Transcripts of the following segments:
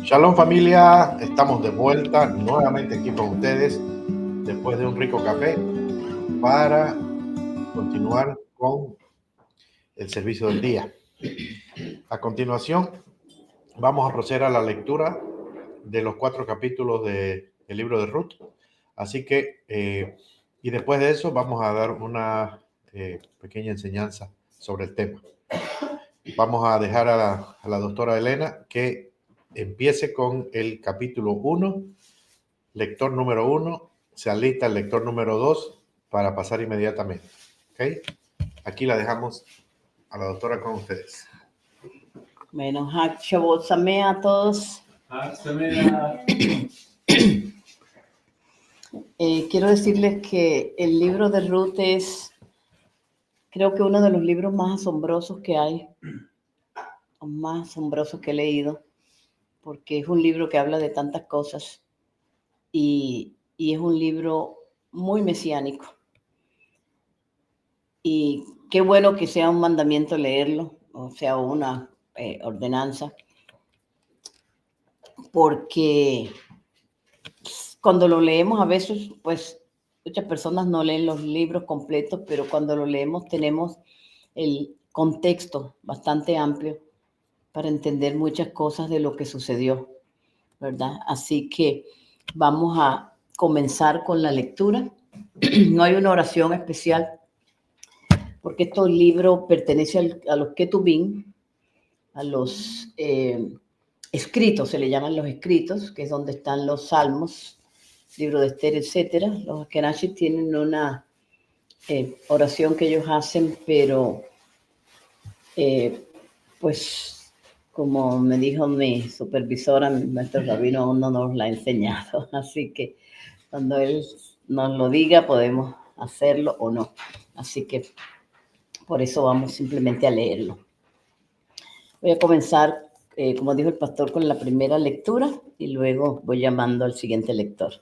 Shalom familia, estamos de vuelta nuevamente aquí con ustedes después de un rico café para continuar con el servicio del día. A continuación vamos a proceder a la lectura de los 4 capítulos del libro de Ruth. Así que, y después de eso vamos a dar una pequeña enseñanza sobre el tema. Vamos a dejar a la doctora Elena que empiece con el capítulo 1, lector número 1, se alista el lector número 2 para pasar inmediatamente. ¿Okay? Aquí la dejamos a la doctora con ustedes. Bueno, Shabbat Samea a todos. Quiero decirles que el libro de Ruth es, creo que uno de los libros más asombrosos que hay, o más asombrosos que he leído, porque es un libro que habla de tantas cosas y es un libro muy mesiánico. Y qué bueno que sea un mandamiento leerlo, o sea, una ordenanza, porque cuando lo leemos a veces, pues muchas personas no leen los libros completos, pero cuando lo leemos tenemos el contexto bastante amplio para entender muchas cosas de lo que sucedió, ¿verdad? Así que vamos a comenzar con la lectura. No hay una oración especial, porque este libro pertenece a los Ketubim, a los escritos, se le llaman los escritos, que es donde están los salmos, libro de Esther, etcétera. Los Akenashis tienen una oración que ellos hacen, pero pues como me dijo mi supervisora, nuestro rabino aún no nos la ha enseñado, así que cuando él nos lo diga podemos hacerlo o no. Así que por eso vamos simplemente a leerlo. Voy a comenzar, como dijo el pastor, con la primera lectura y luego voy llamando al siguiente lector.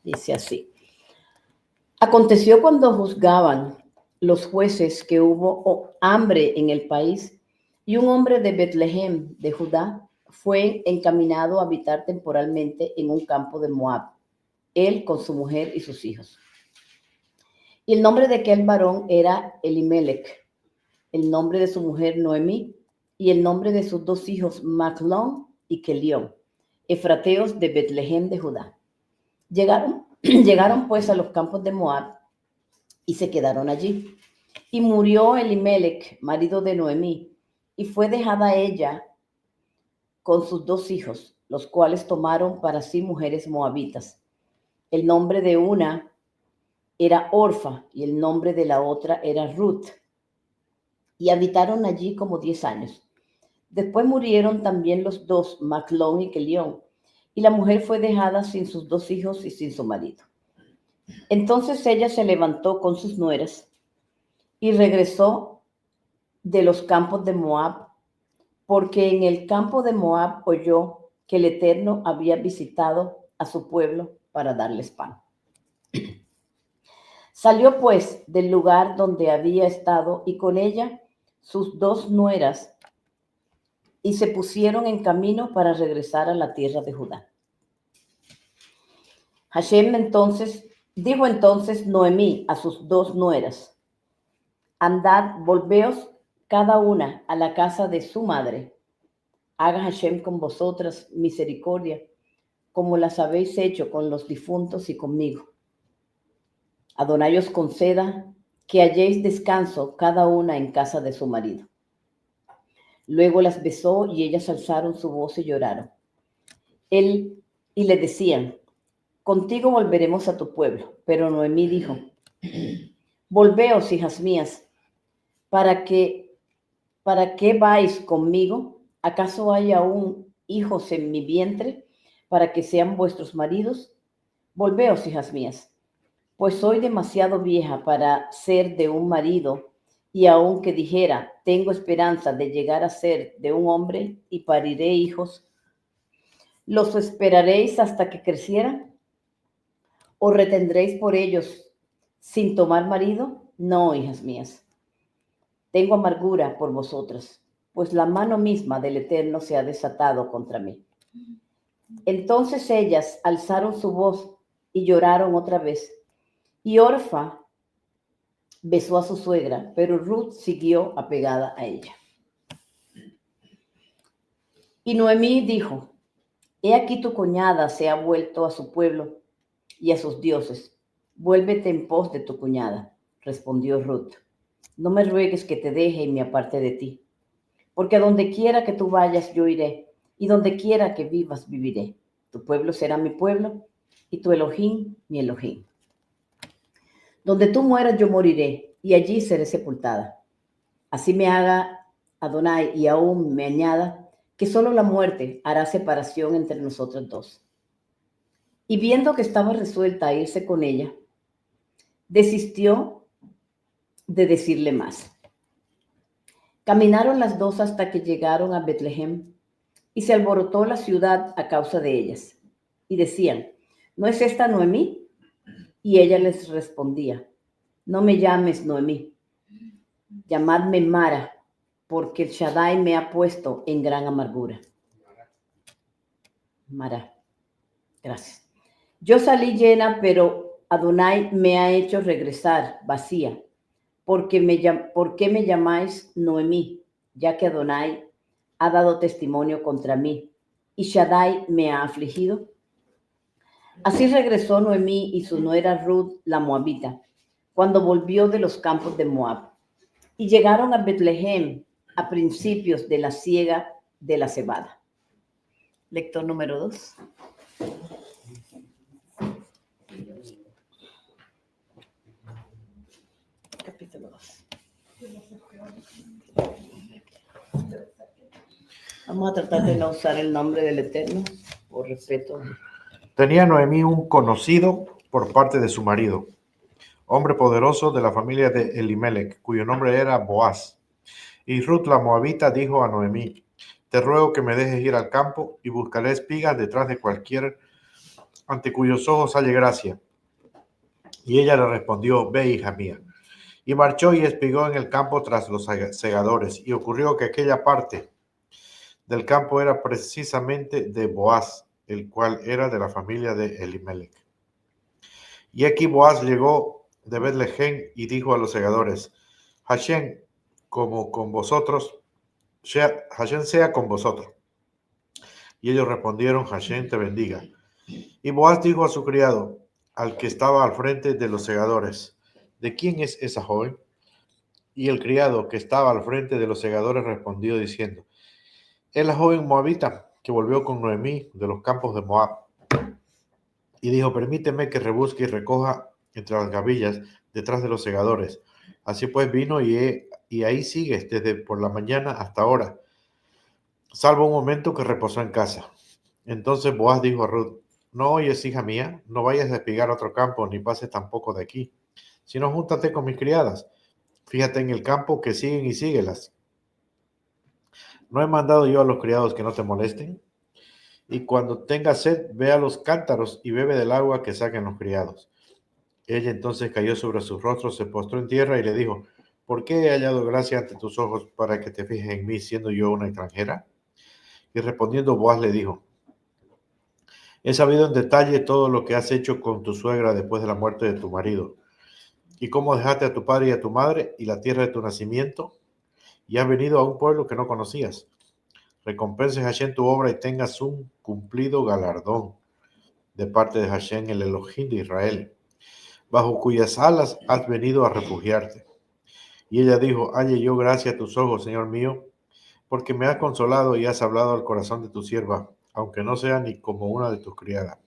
Dice así. Aconteció cuando juzgaban los jueces que hubo hambre en el país y un hombre de Betlehem, de Judá, fue encaminado a habitar temporalmente en un campo de Moab, él con su mujer y sus hijos. Y el nombre de aquel varón era Elimelech, el nombre de su mujer Noemí y el nombre de sus 2 hijos Maclón y Kelión, efrateos de Betlehem de Judá. Llegaron pues a los campos de Moab y se quedaron allí. Y murió Elimelech, marido de Noemí, y fue dejada ella con sus 2 hijos, los cuales tomaron para sí mujeres moabitas. El nombre de una era Orfa y el nombre de la otra era Ruth. Y habitaron allí como 10 años. Después murieron también los 2, Maclón y Kelión, y la mujer fue dejada sin sus 2 hijos y sin su marido. Entonces ella se levantó con sus nueras y regresó de los campos de Moab, porque en el campo de Moab oyó que el Eterno había visitado a su pueblo para darles pan. Salió pues del lugar donde había estado y con ella sus 2 nueras y se pusieron en camino para regresar a la tierra de Judá. Dijo entonces Noemí a sus 2 nueras: andad, volveos cada una a la casa de su madre. Haga Hashem con vosotras misericordia, como las habéis hecho con los difuntos y conmigo. Adonai os conceda que halléis descanso cada una en casa de su marido. Luego las besó y ellas alzaron su voz y lloraron. Y le decían: contigo volveremos a tu pueblo. Pero Noemí dijo: volveos, hijas mías, ¿para qué vais conmigo? ¿Acaso hay aún hijos en mi vientre para que sean vuestros maridos? Volveos, hijas mías, pues soy demasiado vieja para ser de un marido, y aunque dijera, tengo esperanza de llegar a ser de un hombre y pariré hijos, ¿los esperaréis hasta que crecieran? ¿O retendréis por ellos sin tomar marido? No, hijas mías. Tengo amargura por vosotras. pues la mano misma del Eterno se ha desatado contra mí. Entonces ellas alzaron su voz y lloraron otra vez. Y Orfa besó a su suegra, pero Ruth siguió apegada a ella. Y Noemí dijo: He aquí tu cuñada se ha vuelto a su pueblo y a sus dioses. Vuélvete en pos de tu cuñada. Respondió Ruth: No me ruegues que te deje y me aparte de ti, porque a donde quiera que tú vayas yo iré, y donde quiera que vivas viviré. Tu pueblo será mi pueblo, y tu Elohim mi Elohim. Donde tú mueras yo moriré, y allí seré sepultada. Así me haga Adonai y aún me añada, que solo la muerte hará separación entre nosotros dos. Y viendo que estaba resuelta a irse con ella, desistió de decirle más. Caminaron las dos hasta que llegaron a Betlehem, y se alborotó la ciudad a causa de ellas. Y decían: ¿No es esta Noemí? Y ella les respondía: No me llames Noemí, llamadme Mara, porque el Shaddai me ha puesto en gran amargura. Mara, gracias. Yo salí llena, pero Adonai me ha hecho regresar vacía. ¿Por qué me llamáis Noemí? Ya que Adonai ha dado testimonio contra mí y Shaddai me ha afligido. Así regresó Noemí y su nuera Ruth la moabita, cuando volvió de los campos de Moab, y llegaron a Betlehem a principios de la siega de la cebada. Lector número 2. Capítulo 2. Vamos a tratar de no usar el nombre del Eterno por respeto. Tenía Noemí un conocido por parte de su marido, hombre poderoso de la familia de Elimelech, cuyo nombre era Boaz. Y Ruth la moabita dijo a Noemí: Te ruego que me dejes ir al campo y buscaré espigas detrás de cualquier ante cuyos ojos halle gracia. Y ella le respondió: Ve, hija mía. Y marchó y espigó en el campo tras los segadores. Y ocurrió que aquella parte del campo era precisamente de Boaz, el cual era de la familia de Elimelech. Y aquí Boaz llegó de Betlehem y dijo a los segadores: Hashem como con vosotros, Hashem sea con vosotros. Y ellos respondieron: Hashem te bendiga. Y Boaz dijo a su criado, al que estaba al frente de los segadores: ¿De quién es esa joven? Y el criado que estaba al frente de los segadores respondió diciendo: Es la joven moabita que volvió con Noemí de los campos de Moab. Y dijo: Permíteme que rebusque y recoja entre las gavillas detrás de los segadores. Así pues vino y ahí sigue desde por la mañana hasta ahora, salvo un momento que reposó en casa. Entonces Boaz dijo a Ruth: No oyes, hija mía, no vayas a espigar a otro campo, ni pases tampoco de aquí, sino júntate con mis criadas. Fíjate en el campo que siguen y síguelas. ¿No he mandado yo a los criados que no te molesten? Y cuando tengas sed, ve a los cántaros y bebe del agua que saquen los criados. Ella entonces cayó sobre su rostro, se postró en tierra y le dijo: ¿Por qué he hallado gracia ante tus ojos para que te fijes en mí, siendo yo una extranjera? Y respondiendo Boaz le dijo: He sabido en detalle todo lo que has hecho con tu suegra después de la muerte de tu marido, y cómo dejaste a tu padre y a tu madre y la tierra de tu nacimiento, y has venido a un pueblo que no conocías. Recompenses Hashem tu obra y tengas un cumplido galardón de parte de Hashem, el Elohim de Israel, bajo cuyas alas has venido a refugiarte. Y ella dijo: Halle yo gracia a tus ojos, Señor mío, porque me has consolado y has hablado al corazón de tu sierva, aunque no sea ni como una de tus criadas.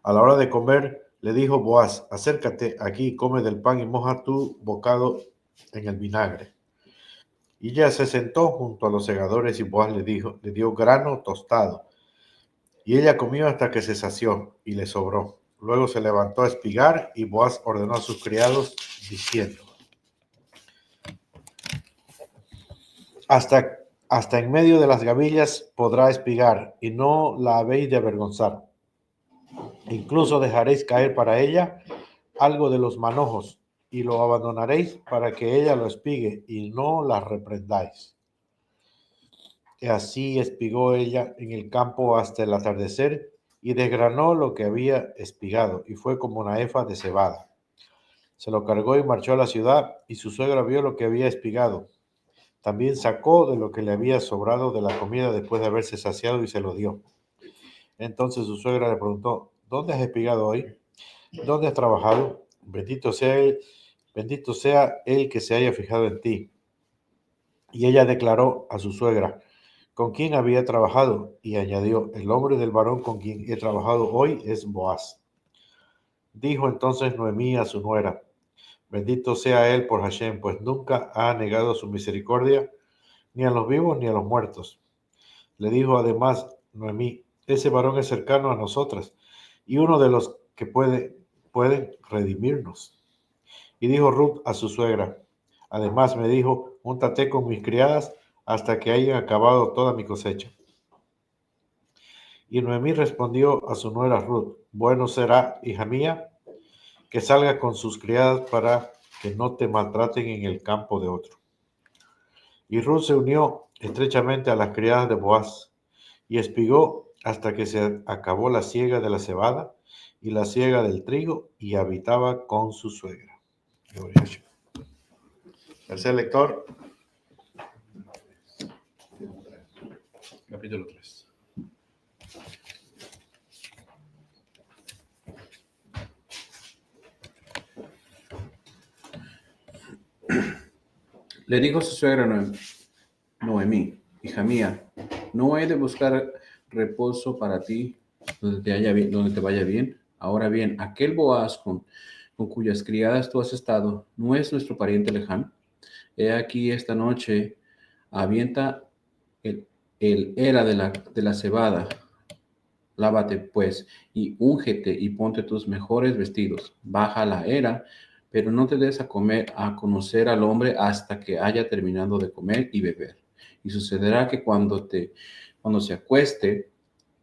A la hora de comer, le dijo Boaz: Acércate aquí, come del pan y moja tu bocado en el vinagre. Y ella se sentó junto a los segadores y Boaz le dio grano tostado. Y ella comió hasta que se sació y le sobró. Luego se levantó a espigar y Boaz ordenó a sus criados diciendo: Hasta en medio de las gavillas podrá espigar, y no la habéis de avergonzar. Incluso dejaréis caer para ella algo de los manojos, y lo abandonaréis para que ella lo espigue y no la reprendáis. Y así espigó ella en el campo hasta el atardecer y desgranó lo que había espigado y fue como una efa de cebada. Se lo cargó y marchó a la ciudad y su suegra vio lo que había espigado. También sacó de lo que le había sobrado de la comida después de haberse saciado y se lo dio. Entonces su suegra le preguntó, ¿dónde has espigado hoy? ¿Dónde has trabajado? Bendito sea el que se haya fijado en ti. Y ella declaró a su suegra, ¿con quién había trabajado? Y añadió, el nombre del varón con quien he trabajado hoy es Boaz. Dijo entonces Noemí a su nuera, bendito sea él por Hashem, pues nunca ha negado su misericordia, ni a los vivos ni a los muertos. Le dijo además Noemí, ese varón es cercano a nosotras, y uno de los que pueden redimirnos. Y dijo Ruth a su suegra, además me dijo, júntate con mis criadas hasta que hayan acabado toda mi cosecha. Y Noemí respondió a su nuera Ruth, bueno será, hija mía, que salga con sus criadas para que no te maltraten en el campo de otro. Y Ruth se unió estrechamente a las criadas de Boaz y espigó hasta que se acabó la siega de la cebada y la siega del trigo y habitaba con su suegra. Tercer lector. Capítulo 3. Le dijo su suegra Noemí, hija mía, no he de buscar reposo para ti donde te vaya bien. Ahora bien, aquel Boaz con cuyas criadas tú has estado, ¿no es nuestro pariente lejano? He aquí esta noche avienta el era de la cebada. Lávate pues y úngete y ponte tus mejores vestidos. Baja la era, pero no te des a conocer al hombre hasta que haya terminado de comer y beber. Y sucederá que cuando se acueste,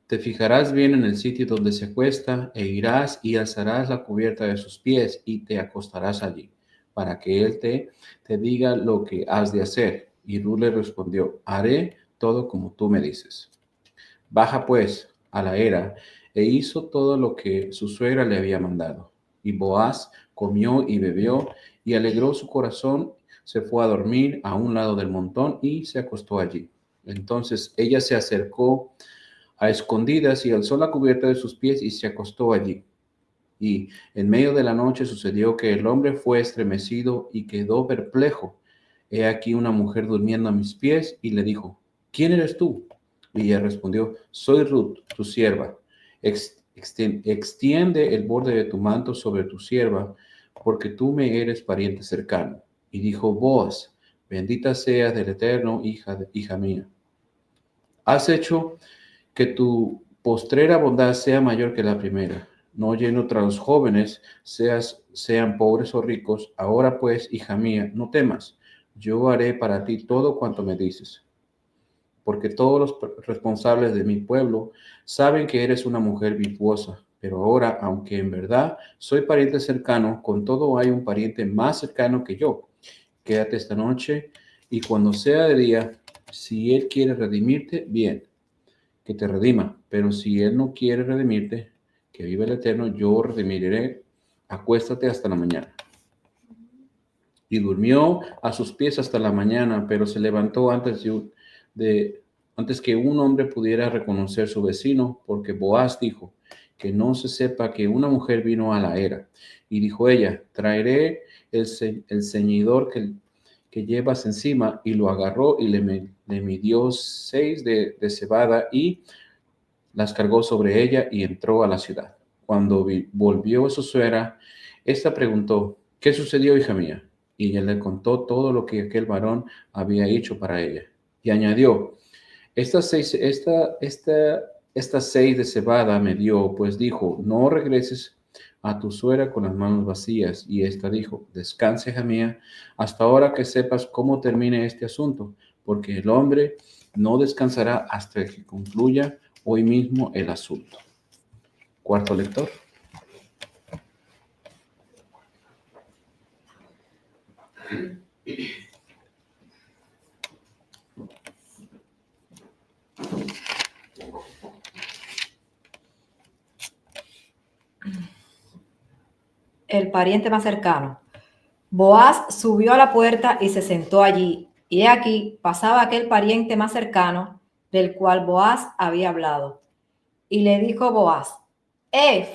te fijarás bien en el sitio donde se acuesta e irás y alzarás la cubierta de sus pies y te acostarás allí, para que él te diga lo que has de hacer. Y Ruth le respondió, haré todo como tú me dices. Baja pues a la era e hizo todo lo que su suegra le había mandado. Y Boaz comió y bebió y alegró su corazón, se fue a dormir a un lado del montón y se acostó allí. Entonces ella se acercó a escondidas y alzó la cubierta de sus pies y se acostó allí. Y en medio de la noche sucedió que el hombre fue estremecido y quedó perplejo. He aquí una mujer durmiendo a mis pies y le dijo, ¿quién eres tú? Y ella respondió, soy Ruth, tu sierva. Extiende el borde de tu manto sobre tu sierva, porque tú me eres pariente cercano. Y dijo Boaz, bendita seas del Eterno, hija mía. Has hecho que tu postrera bondad sea mayor que la primera. No oyendo tras los jóvenes, sean pobres o ricos. Ahora pues, hija mía, no temas. Yo haré para ti todo cuanto me dices. Porque todos los responsables de mi pueblo saben que eres una mujer virtuosa. Pero ahora, aunque en verdad soy pariente cercano, con todo hay un pariente más cercano que yo. Quédate esta noche y cuando sea de día, si él quiere redimirte, bien, que te redima. Pero si él no quiere redimirte, que vive el Eterno, yo redimiré. Acuéstate hasta la mañana. Y durmió a sus pies hasta la mañana, pero se levantó antes que un hombre pudiera reconocer su vecino, porque Boaz dijo, que no se sepa que una mujer vino a la era. Y dijo ella, traeré el ceñidor que llevas encima, y lo agarró y le midió 6 de cebada y las cargó sobre ella y entró a la ciudad. Cuando volvió su suegra, ésta preguntó, ¿qué sucedió, hija mía? Y ella le contó todo lo que aquel varón había hecho para ella. Y añadió, estas 6 de cebada me dio, pues dijo, no regreses a tu suegra con las manos vacías. Y ésta dijo, descanse, hija mía, hasta ahora que sepas cómo termine este asunto, porque el hombre no descansará hasta que concluya hoy mismo el asunto. Cuarto lector. El pariente más cercano. Boaz subió a la puerta y se sentó allí, y he aquí pasaba aquel pariente más cercano del cual Boaz había hablado. Y le dijo Boaz: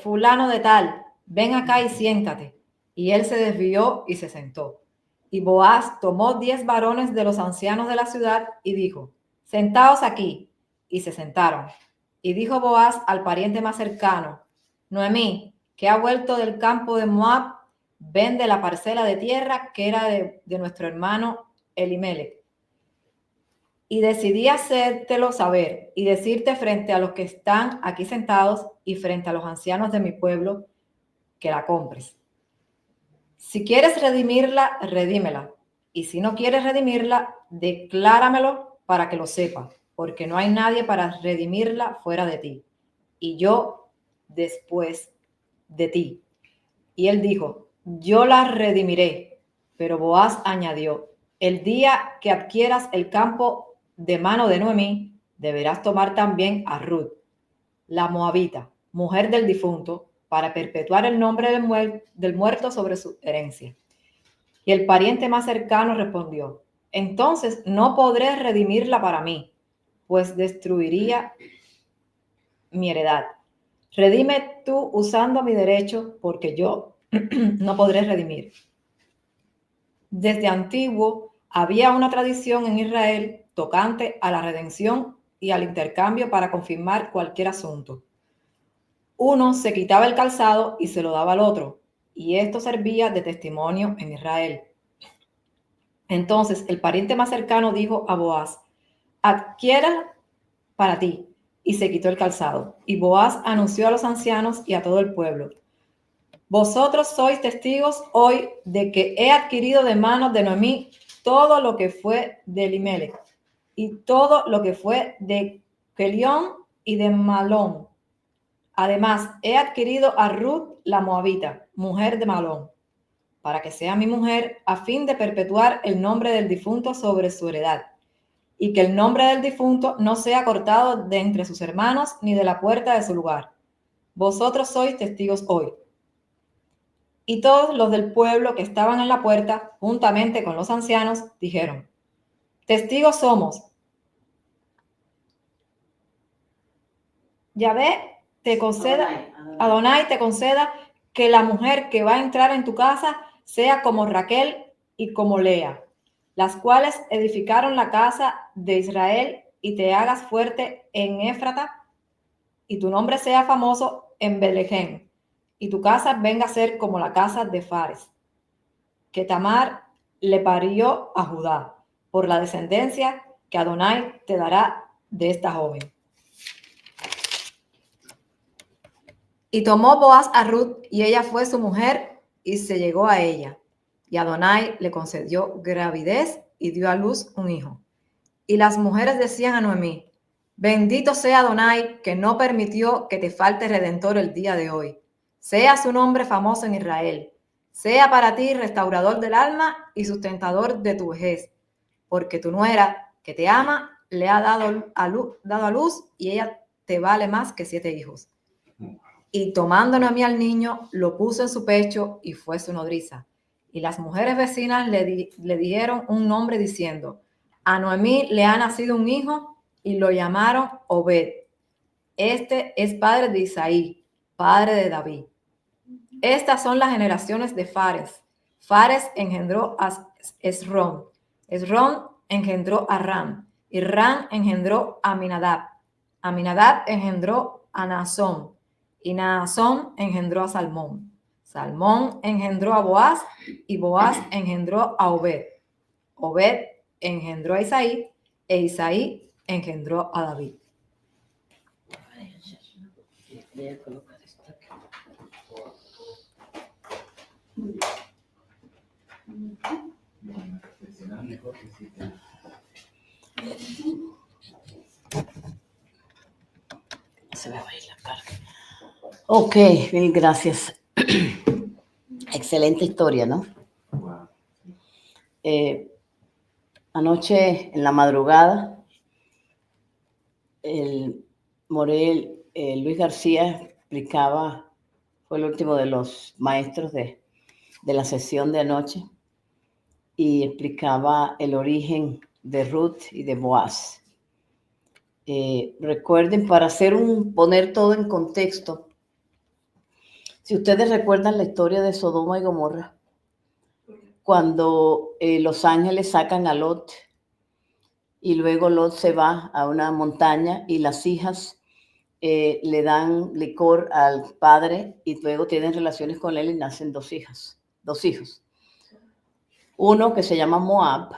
fulano de tal, ven acá y siéntate. Y él se desvió y se sentó. Y Boaz tomó 10 varones de los ancianos de la ciudad y dijo: sentaos aquí. Y se sentaron. Y dijo Boaz al pariente más cercano: Noemí, que ha vuelto del campo de Moab, vende la parcela de tierra que era de nuestro hermano Elimelech. Y decidí hacértelo saber y decirte frente a los que están aquí sentados y frente a los ancianos de mi pueblo que la compres. Si quieres redimirla, redímela. Y si no quieres redimirla, decláramelo para que lo sepa, porque no hay nadie para redimirla fuera de ti, y yo después de ti. Y él dijo: yo la redimiré. Pero Boaz añadió: el día que adquieras el campo de mano de Noemí, deberás tomar también a Ruth, la moabita, mujer del difunto, para perpetuar el nombre del muerto sobre su herencia. Y el pariente más cercano respondió: entonces no podré redimirla para mí, pues destruiría mi heredad. Redime tú usando mi derecho, porque yo no podré redimir. Desde antiguo había una tradición en Israel tocante a la redención y al intercambio para confirmar cualquier asunto. Uno se quitaba el calzado y se lo daba al otro, y esto servía de testimonio en Israel. Entonces el pariente más cercano dijo a Boaz: adquiera para ti. Y se quitó el calzado. Y Boaz anunció a los ancianos y a todo el pueblo: vosotros sois testigos hoy de que he adquirido de manos de Noemí todo lo que fue de Elimelech y todo lo que fue de Kelión y de Malón. Además, he adquirido a Ruth la moabita, mujer de Malón, para que sea mi mujer, a fin de perpetuar el nombre del difunto sobre su heredad, y que el nombre del difunto no sea cortado de entre sus hermanos ni de la puerta de su lugar. Vosotros sois testigos hoy. Y todos los del pueblo que estaban en la puerta, juntamente con los ancianos, dijeron: testigos somos. Yahvé te conceda, Adonai te conceda que la mujer que va a entrar en tu casa sea como Raquel y como Lea, las cuales edificaron la casa de Israel, y te hagas fuerte en Éfrata, y tu nombre sea famoso en Belején, y tu casa venga a ser como la casa de Fares, que Tamar le parió a Judá, por la descendencia que Adonai te dará de esta joven. Y tomó Boaz a Ruth, y ella fue su mujer, y se llegó a ella. Y Adonai le concedió gravidez, y dio a luz un hijo. Y las mujeres decían a Noemí: bendito sea Adonai, que no permitió que te falte redentor el día de hoy. Sea su nombre famoso en Israel. Sea para ti restaurador del alma y sustentador de tu vejez. Porque tu nuera, que te ama, le ha dado a luz, y ella te vale más que 7 hijos. Y tomando Noemí al niño, lo puso en su pecho, y fue su nodriza. Y las mujeres vecinas le dieron un nombre diciendo: a Noemí le ha nacido un hijo, y lo llamaron Obed. Este es padre de Isaí, padre de David. Estas son las generaciones de Fares. Fares engendró a Esrón. Esrón engendró a Ram. Y Ram engendró a Aminadab. Aminadab engendró a Naasón. Y Naasón engendró a Salmón. Salmón engendró a Boaz, y Boaz engendró a Obed. Obed engendró a Isaí, e Isaí engendró a David. Voy a colocar esto aquí. Se me va a ir la carga. Ok, bien, gracias. Excelente historia, ¿no? Anoche en la madrugada, Luis García explicaba, fue el último de los maestros de la sesión de anoche, y explicaba el origen de Ruth y de Boaz. Recuerden, para poner todo en contexto, si ustedes recuerdan la historia de Sodoma y Gomorra, cuando los ángeles sacan a Lot y luego Lot se va a una montaña y las hijas le dan licor al padre y luego tienen relaciones con él y nacen dos hijos. Uno que se llama Moab,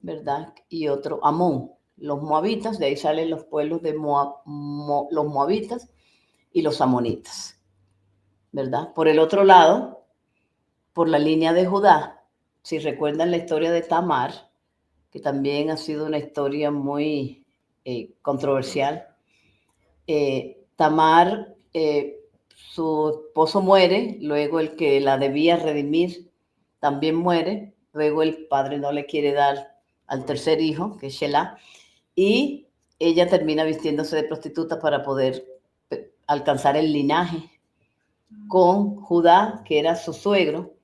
¿verdad? Y otro Amón. Los moabitas, de ahí salen los pueblos de los moabitas y los amonitas, ¿verdad? Por el otro lado, por la línea de Judá, si recuerdan la historia de Tamar, que también ha sido una historia muy controversial. Tamar, su esposo muere, luego el que la debía redimir también muere, luego el padre no le quiere dar al tercer hijo, que es Shelah, y ella termina vistiéndose de prostituta para poder alcanzar el linaje con Judá, que era su suegro,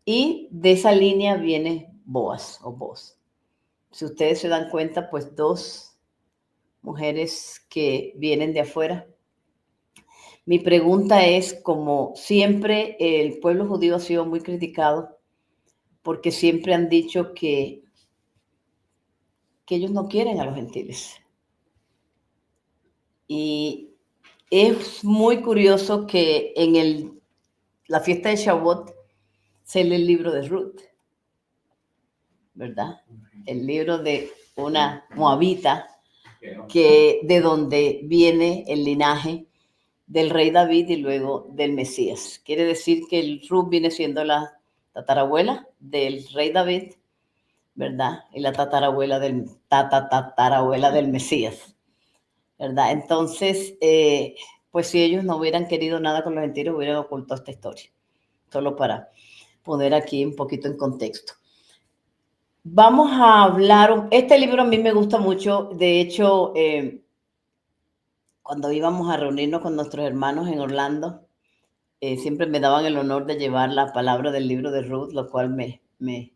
y de esa línea viene Boaz o Boz. Si ustedes se dan cuenta, pues dos mujeres que vienen de afuera. Mi pregunta es, como siempre el pueblo judío ha sido muy criticado porque siempre han dicho que ellos no quieren a los gentiles. Y es muy curioso que en la fiesta de Shavuot se lee el libro de Ruth, ¿verdad? El libro de una moabita, de donde viene el linaje del rey David y luego del Mesías. Quiere decir que el Ruth viene siendo la tatarabuela del rey David, ¿verdad? Y la tatarabuela del Mesías, ¿verdad? Entonces, pues si ellos no hubieran querido nada con los gentiles, hubieran ocultado esta historia. Solo para poner aquí un poquito en contexto. Vamos a hablar, este libro a mí me gusta mucho, de hecho, cuando íbamos a reunirnos con nuestros hermanos en Orlando, siempre me daban el honor de llevar la palabra del libro de Ruth, lo cual me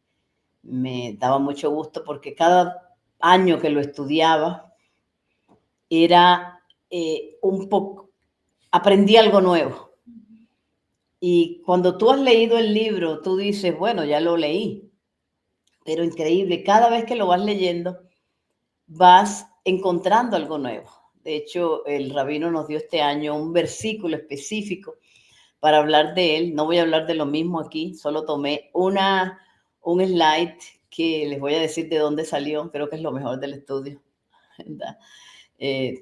daba mucho gusto porque cada año que lo estudiaba era un poco, aprendí algo nuevo. Y cuando tú has leído el libro, tú dices, bueno, ya lo leí, pero increíble, cada vez que lo vas leyendo, vas encontrando algo nuevo. De hecho, el rabino nos dio este año un versículo específico para hablar de él. No voy a hablar de lo mismo aquí, solo tomé un slide que les voy a decir de dónde salió, creo que es lo mejor del estudio, ¿verdad?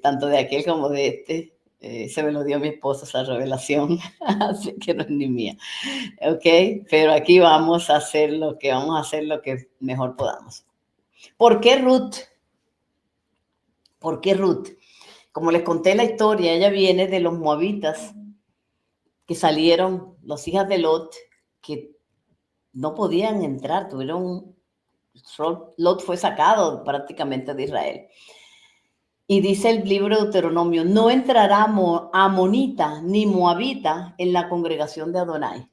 Tanto de aquel como de este. Se me lo dio mi esposo esa revelación, así que no es ni mía, ¿ok? Pero aquí vamos a hacer lo que mejor podamos. ¿Por qué Ruth? ¿Por qué Ruth? Como les conté la historia, ella viene de los moabitas que salieron, las hijas de Lot, que no podían entrar, Lot fue sacado prácticamente de Israel. Y dice el libro de Deuteronomio, no entrará amonita ni moabita en la congregación de Adonai,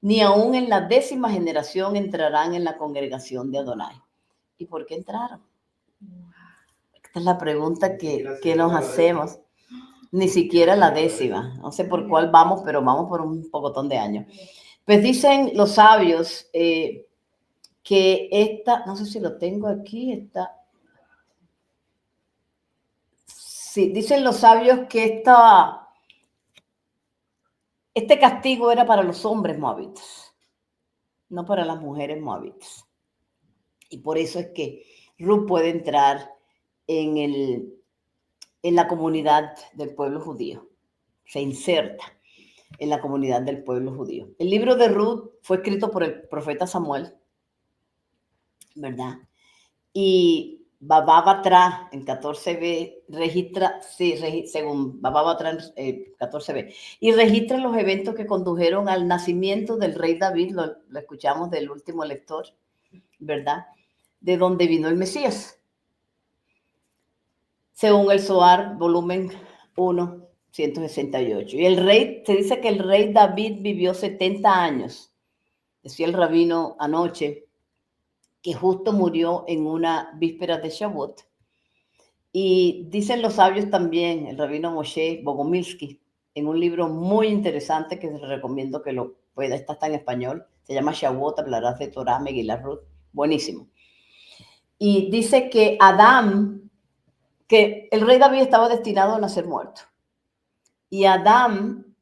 ni aún en la 10ª generación entrarán en la congregación de Adonai. ¿Y por qué entraron? Esta es la pregunta que nos hacemos. Ni siquiera la 10ª. No sé por cuál vamos, pero vamos por un pocotón de años. Pues dicen los sabios que esta, no sé si lo tengo aquí, está. Sí, dicen los sabios que este castigo era para los hombres moabitas, no para las mujeres moabitas. Y por eso es que Ruth puede entrar en la comunidad del pueblo judío. Se inserta en la comunidad del pueblo judío. El libro de Ruth fue escrito por el profeta Samuel, ¿verdad? Y Baba Batra en 14b registra, según Baba Batra en 14b, y registra los eventos que condujeron al nacimiento del rey David, lo escuchamos del último lector, ¿verdad? De dónde vino el Mesías. Según el Zohar, volumen 1, 168. Y el rey, se dice que el rey David vivió 70 años. Decía el rabino anoche que justo murió en una víspera de Shavuot. Y dicen los sabios también, el rabino Moshe Bogomilsky, en un libro muy interesante que les recomiendo que lo pueda, está en español, se llama Shavuot, hablarás de Torah, Megillah Ruth, buenísimo. Y dice que Adán, que el rey David estaba destinado a nacer muerto. Y Adán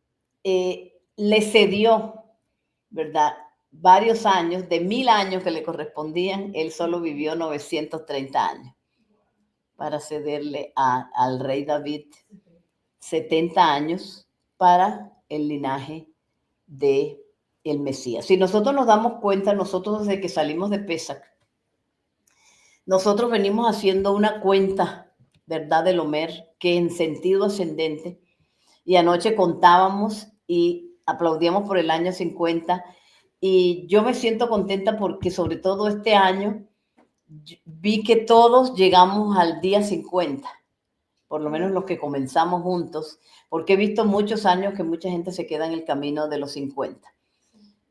le cedió, ¿verdad? Varios años, de 1000 años que le correspondían, él solo vivió 930 años para cederle al rey David 70 años para el linaje de el Mesías. Si nosotros nos damos cuenta, nosotros desde que salimos de Pesach, nosotros venimos haciendo una cuenta, ¿verdad?, del Omer, que en sentido ascendente, y anoche contábamos y aplaudíamos por el año 50, y yo me siento contenta porque sobre todo este año vi que todos llegamos al día 50, por lo menos los que comenzamos juntos, porque he visto muchos años que mucha gente se queda en el camino de los 50,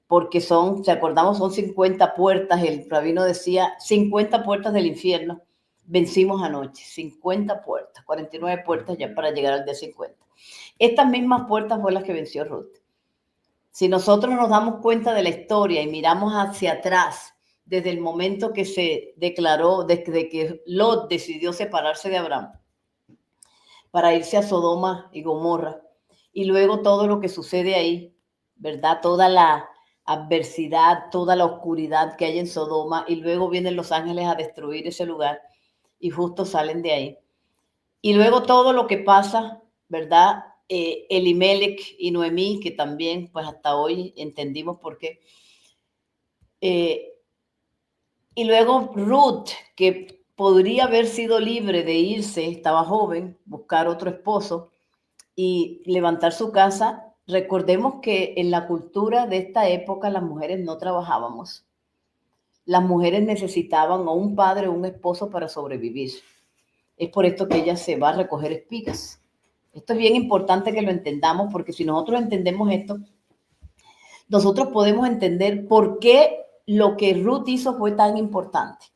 porque son, si acordamos, son 50 puertas, el rabino decía, 50 puertas del infierno, vencimos anoche, 50 puertas, 49 puertas ya para llegar al día 50. Estas mismas puertas fue las que venció Ruth. Si nosotros nos damos cuenta de la historia y miramos hacia atrás, desde el momento que se declaró, desde que Lot decidió separarse de Abraham para irse a Sodoma y Gomorra, y luego todo lo que sucede ahí, ¿verdad? Toda la adversidad, toda la oscuridad que hay en Sodoma, y luego vienen los ángeles a destruir ese lugar, y justo salen de ahí. Y luego todo lo que pasa, ¿verdad? Elimelech y Noemí, que también, pues hasta hoy entendimos por qué. Y luego Ruth, que podría haber sido libre de irse, estaba joven, buscar otro esposo y levantar su casa. Recordemos que en la cultura de esta época las mujeres no trabajábamos. Las mujeres necesitaban o un padre o un esposo para sobrevivir. Es por esto que ella se va a recoger espigas. Esto es bien importante que lo entendamos, porque si nosotros entendemos esto, nosotros podemos entender por qué lo que Ruth hizo fue tan importante.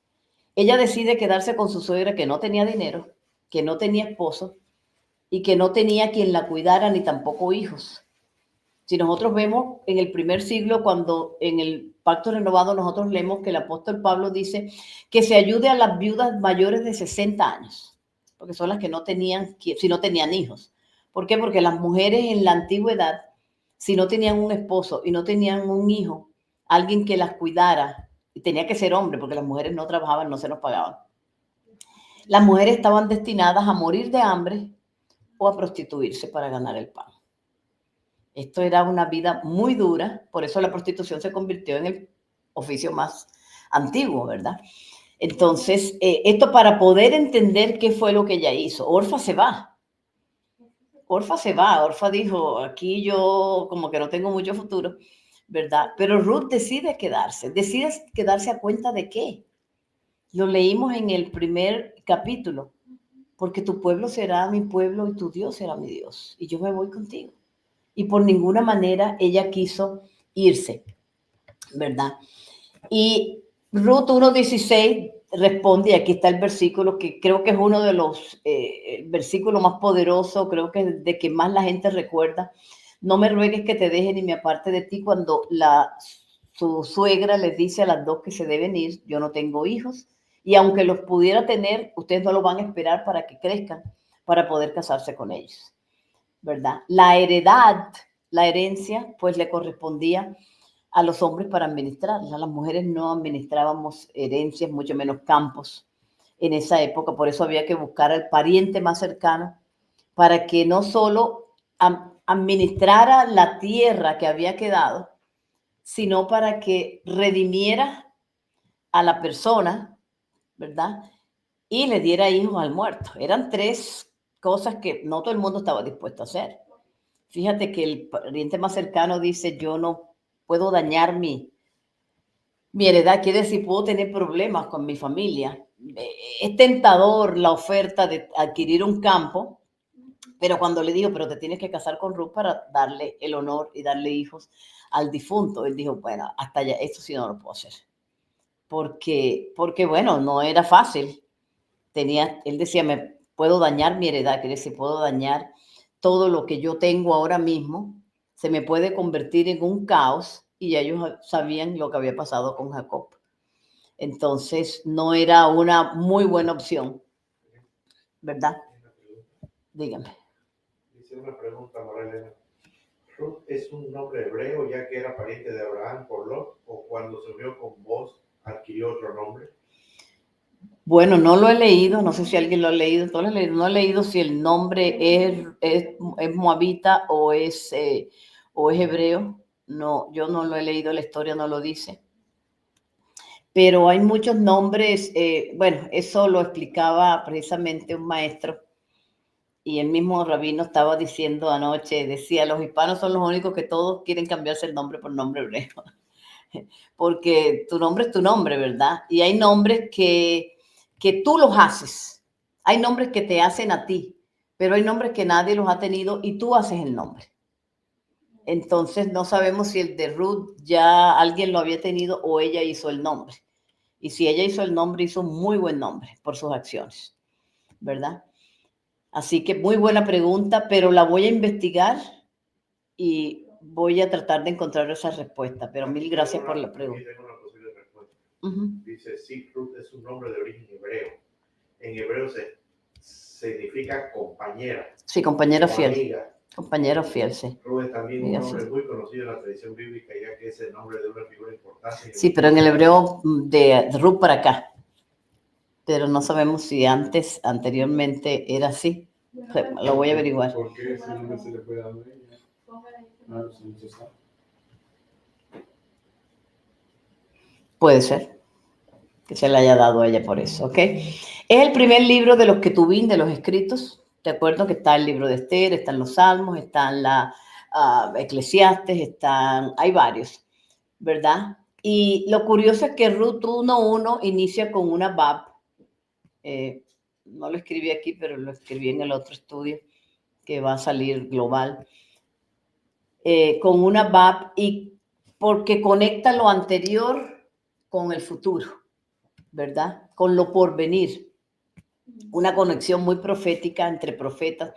Ella decide quedarse con su suegra que no tenía dinero, que no tenía esposo y que no tenía quien la cuidara ni tampoco hijos. Si nosotros vemos en el primer siglo, cuando en el Pacto Renovado nosotros leemos que el apóstol Pablo dice que se ayude a las viudas mayores de 60 años, porque son las que no tenían, si no tenían hijos. ¿Por qué? Porque las mujeres en la antigüedad, si no tenían un esposo y no tenían un hijo, alguien que las cuidara, y tenía que ser hombre, porque las mujeres no trabajaban, no se nos pagaban, las mujeres estaban destinadas a morir de hambre o a prostituirse para ganar el pan. Esto era una vida muy dura, por eso la prostitución se convirtió en el oficio más antiguo, ¿verdad? Entonces, esto para poder entender qué fue lo que ella hizo. Orfa se va. Orfa dijo, aquí yo como que no tengo mucho futuro, ¿verdad? Pero Ruth decide quedarse a cuenta de qué. Lo leímos en el primer capítulo, porque tu pueblo será mi pueblo y tu Dios será mi Dios, y yo me voy contigo. Y por ninguna manera ella quiso irse, ¿verdad? Y Ruth 1:16 responde, y aquí está el versículo que creo que es uno de los versículos más poderosos, creo que de que más la gente recuerda. No me ruegues que te deje ni me aparte de ti, cuando su suegra les dice a las dos que se deben ir, yo no tengo hijos, y aunque los pudiera tener, ustedes no los van a esperar para que crezcan, para poder casarse con ellos, ¿verdad? La herencia, pues le correspondía a los hombres para administrarla. Las mujeres no administrábamos herencias, mucho menos campos en esa época. Por eso había que buscar al pariente más cercano para que no solo administrara la tierra que había quedado, sino para que redimiera a la persona, ¿verdad? Y le diera hijos al muerto. Eran 3 cosas que no todo el mundo estaba dispuesto a hacer. Fíjate que el pariente más cercano dice, yo no puedo dañar mi Mi heredad quiere decir, puedo tener problemas con mi familia. Es tentador la oferta de adquirir un campo, pero cuando le dijo, pero te tienes que casar con Ruth para darle el honor y darle hijos al difunto, él dijo, bueno, hasta allá, esto sí no lo puedo hacer. Porque bueno, no era fácil. Él decía, me puedo dañar mi heredad, quiere decir, puedo dañar todo lo que yo tengo ahora mismo, se me puede convertir en un caos, y ya ellos sabían lo que había pasado con Jacob. Entonces, no era una muy buena opción, ¿verdad? Dígame. Dice una pregunta, María Elena. ¿Ruth es un nombre hebreo ya que era pariente de Abraham por Lot, o cuando se unió con Boaz adquirió otro nombre? Bueno, no lo he leído, no sé si alguien lo ha leído, no he leído si el nombre es moabita o es hebreo. No, yo no lo he leído, la historia no lo dice. Pero hay muchos nombres, bueno, eso lo explicaba precisamente un maestro, y el mismo rabino estaba diciendo anoche, decía, los hispanos son los únicos que todos quieren cambiarse el nombre por nombre hebreo, porque tu nombre es tu nombre, ¿verdad? Y hay nombres que tú los haces, hay nombres que te hacen a ti, pero hay nombres que nadie los ha tenido y tú haces el nombre. Entonces no sabemos si el de Ruth ya alguien lo había tenido o ella hizo el nombre. Y si ella hizo el nombre, hizo un muy buen nombre por sus acciones, ¿verdad? Así que muy buena pregunta, pero la voy a investigar y voy a tratar de encontrar esa respuesta. Pero mil gracias por la pregunta. Aquí tengo una posible respuesta. Dice, sí, Ruth es un nombre de origen hebreo. En hebreo significa compañera. Sí, compañera fiel. Amiga. Compañero fiel, sí. Ruth es también un nombre muy conocido en la tradición bíblica, ya que es el nombre de una figura importante. Sí, pero en el hebreo de Ruth para acá. Pero no sabemos si anteriormente era así. Lo voy a averiguar. ¿Por qué ese nombre se le puede dar a ella? No, se sabe. Puede ser que se le haya dado a ella por eso, ¿ok? Es el primer libro de los que tuvín, de los escritos. Te acuerdo que está el libro de Esther, están los Salmos, están la Eclesiastes, hay varios, ¿verdad? Y lo curioso es que Ruth 1:1 inicia con una Bab. No lo escribí aquí, pero lo escribí en el otro estudio que va a salir global. Con una Bab, y porque conecta lo anterior con el futuro, ¿verdad? Con lo porvenir. Una conexión muy profética entre profetas.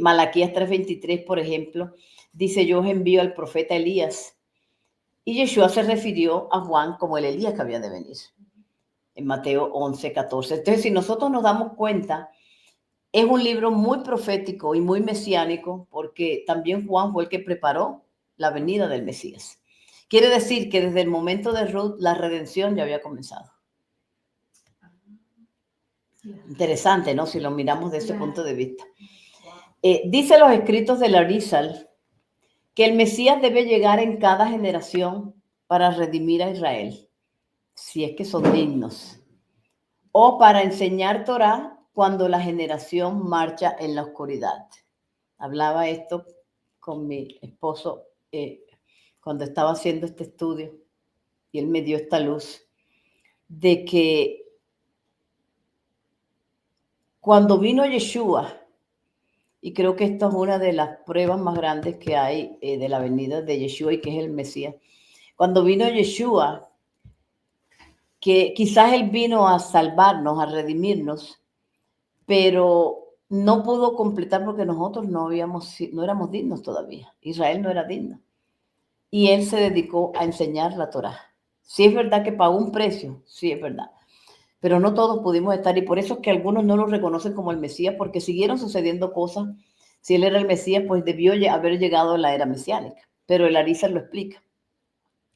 Malaquías 3:23, por ejemplo, dice, yo os envío al profeta Elías. Y Yeshua se refirió a Juan como el Elías que había de venir. En Mateo 11:14. Entonces, si nosotros nos damos cuenta, es un libro muy profético y muy mesiánico, porque también Juan fue el que preparó la venida del Mesías. Quiere decir que desde el momento de Ruth, la redención ya había comenzado. Interesante, ¿no? Si lo miramos desde ese punto de vista. Dice los escritos de Larizal que el Mesías debe llegar en cada generación para redimir a Israel, si es que son dignos, o para enseñar Torah cuando la generación marcha en la oscuridad. Hablaba esto con mi esposo cuando estaba haciendo este estudio, y él me dio esta luz de que cuando vino Yeshua, y creo que esto es una de las pruebas más grandes que hay de la venida de Yeshua y que es el Mesías, cuando vino Yeshua, que quizás él vino a salvarnos, a redimirnos, pero no pudo completar porque nosotros no éramos dignos todavía. Israel no era digno. Y él se dedicó a enseñar la Torá. Sí es verdad que pagó un precio, sí es verdad, pero no todos pudimos estar, y por eso es que algunos no lo reconocen como el Mesías, porque siguieron sucediendo cosas. Si él era el Mesías, pues debió haber llegado a la era mesiánica, pero el Arizal lo explica,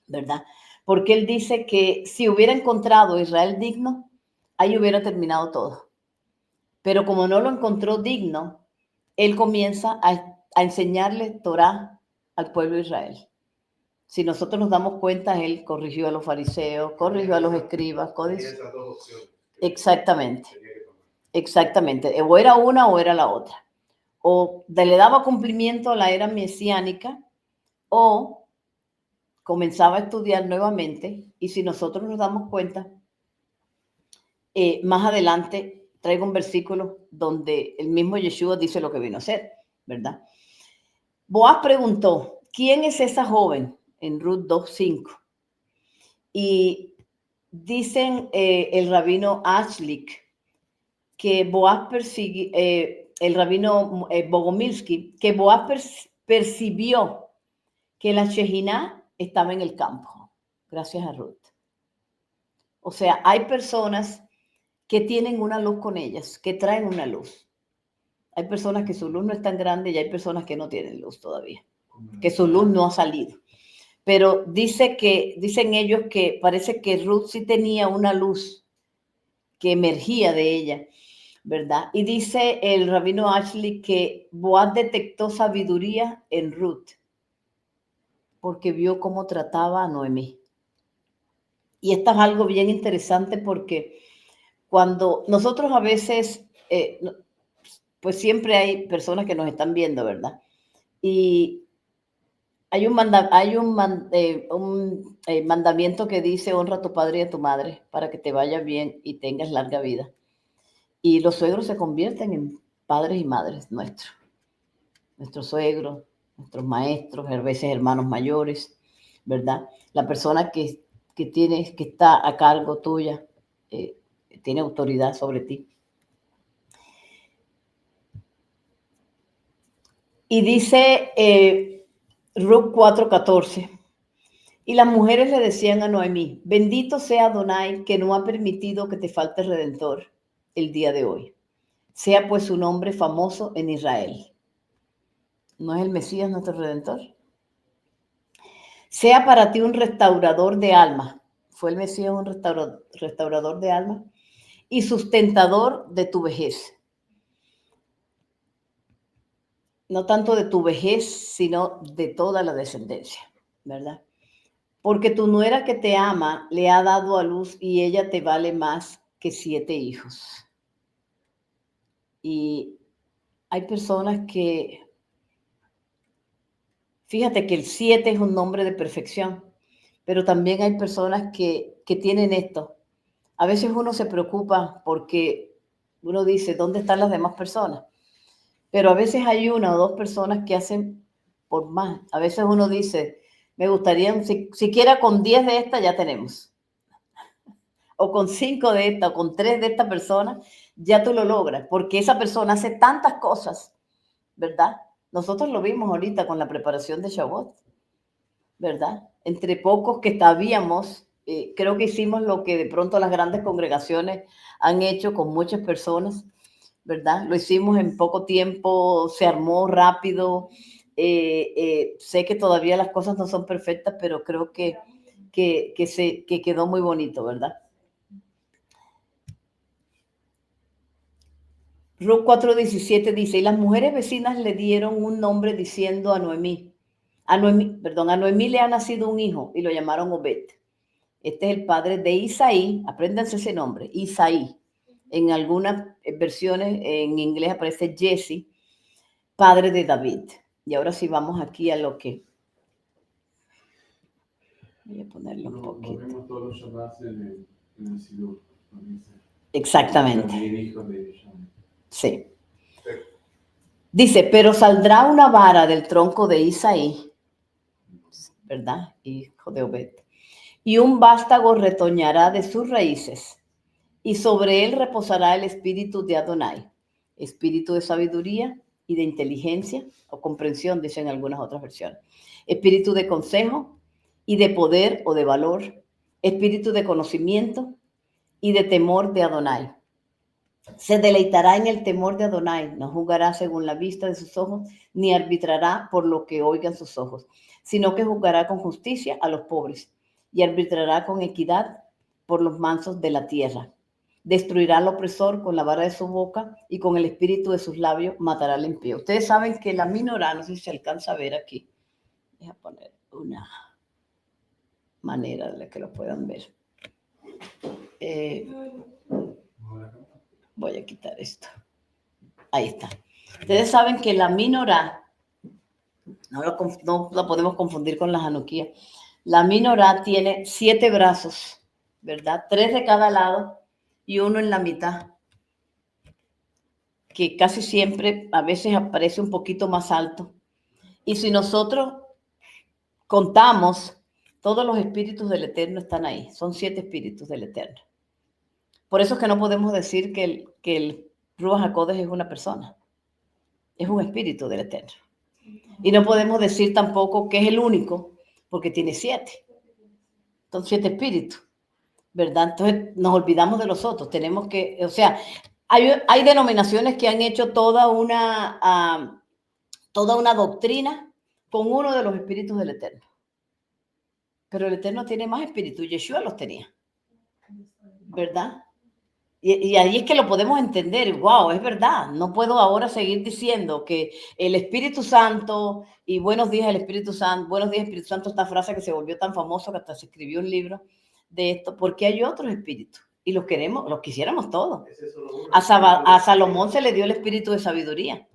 ¿verdad? Porque él dice que si hubiera encontrado a Israel digno, ahí hubiera terminado todo. Pero como no lo encontró digno, él comienza a enseñarle Torá al pueblo de Israel. Si nosotros nos damos cuenta, él corrigió a los fariseos, corrigió a los escribas. Exactamente. Exactamente. O era una o era la otra. O le daba cumplimiento a la era mesiánica, o comenzaba a estudiar nuevamente y si nosotros nos damos cuenta, más adelante traigo un versículo donde el mismo Yeshua dice lo que vino a hacer, ¿verdad? Boaz preguntó, ¿quién es esa joven? En Ruth 2:5. Y dicen el rabino Ashlik que Boaz el rabino Bogomilsky, que Boaz percibió que la Shejiná estaba en el campo, gracias a Ruth. O sea, hay personas que tienen una luz con ellas, que traen una luz. Hay personas que su luz no es tan grande y hay personas que no tienen luz todavía, que su luz no ha salido. Pero dicen ellos que parece que Ruth sí tenía una luz que emergía de ella, ¿verdad? Y dice el rabino Ashley que Boaz detectó sabiduría en Ruth porque vio cómo trataba a Noemí. Y esto es algo bien interesante porque cuando nosotros a veces, pues siempre hay personas que nos están viendo, ¿verdad? Y hay un mandamiento que dice honra a tu padre y a tu madre para que te vaya bien y tengas larga vida. Y los suegros se convierten en padres y madres nuestros. Nuestros suegros, nuestros maestros, a veces hermanos mayores, ¿verdad? La persona que está a cargo tuya, tiene autoridad sobre ti. Y dice Ruth 4:14. Y las mujeres le decían a Noemí, bendito sea Adonai que no ha permitido que te falte redentor el día de hoy. Sea pues su nombre famoso en Israel. ¿No es el Mesías nuestro redentor? Sea para ti un restaurador de alma. ¿Fue el Mesías un restaurador de alma? Y sustentador de tu vejez. No tanto de tu vejez, sino de toda la descendencia, ¿verdad? Porque tu nuera que te ama le ha dado a luz y ella te vale más que 7 hijos. Y hay personas que, fíjate que el 7 es un nombre de perfección, pero también hay personas que tienen esto. A veces uno se preocupa porque uno dice, ¿dónde están las demás personas? Pero a veces hay una o dos personas que hacen por más. A veces uno dice, me gustaría, siquiera con 10 de estas ya tenemos. O con 5 de estas, o con 3 de esta persona, ya tú lo logras. Porque esa persona hace tantas cosas, ¿verdad? Nosotros lo vimos ahorita con la preparación de Shavuot, ¿verdad? Entre pocos que sabíamos, creo que hicimos lo que de pronto las grandes congregaciones han hecho con muchas personas, ¿verdad? Lo hicimos en poco tiempo, se armó rápido. Sé que todavía las cosas no son perfectas, pero creo que quedó muy bonito, ¿verdad? Ruth 4:17 dice, y las mujeres vecinas le dieron un nombre diciendo a Noemí le ha nacido un hijo y lo llamaron Obed. Este es el padre de Isaí, apréndanse ese nombre, Isaí. En algunas versiones en inglés aparece Jesse, padre de David. Y ahora sí vamos aquí a lo que... Voy a ponerlo un poquito. Vemos todos los Shabbats en el Sidur. Exactamente. También hijo de Sham. Sí. Dice, pero saldrá una vara del tronco de Isaí, ¿verdad? Hijo de Obed. Y un vástago retoñará de sus raíces, y sobre él reposará el espíritu de Adonai, espíritu de sabiduría y de inteligencia, o comprensión, dicen algunas otras versiones, espíritu de consejo y de poder o de valor, espíritu de conocimiento y de temor de Adonai. Se deleitará en el temor de Adonai, no juzgará según la vista de sus ojos, ni arbitrará por lo que oigan sus ojos, sino que juzgará con justicia a los pobres y arbitrará con equidad por los mansos de la tierra. Destruirá al opresor con la vara de su boca y con el espíritu de sus labios matará al impío. Ustedes saben que la minorá, no sé si se alcanza a ver aquí. Deja poner una manera de que lo puedan ver. Voy a quitar esto. Ahí está. Ustedes saben que la minorá, no la podemos confundir con la Hanukkah, La menorá tiene 7 brazos, ¿verdad? 3 de cada lado y uno en la mitad, que casi siempre, a veces aparece un poquito más alto. Y si nosotros contamos, todos los espíritus del Eterno están ahí. Son 7 espíritus del Eterno. Por eso es que no podemos decir que el Ruach HaKodesh es una persona. Es un espíritu del Eterno. Y no podemos decir tampoco que es el único, porque tiene 7. Son 7 espíritus, ¿verdad? Entonces nos olvidamos de los otros. Tenemos que, o sea, hay denominaciones que han hecho toda una doctrina con uno de los espíritus del Eterno. Pero el Eterno tiene más espíritus. Yeshua los tenía, ¿verdad? Y ahí es que lo podemos entender. Wow, es verdad. No puedo ahora seguir diciendo que el Espíritu Santo y buenos días el Espíritu Santo, buenos días Espíritu Santo, esta frase que se volvió tan famosa que hasta se escribió un libro de esto, porque hay otros espíritus y los quisiéramos todos. A Salomón se le dio el espíritu de sabiduría,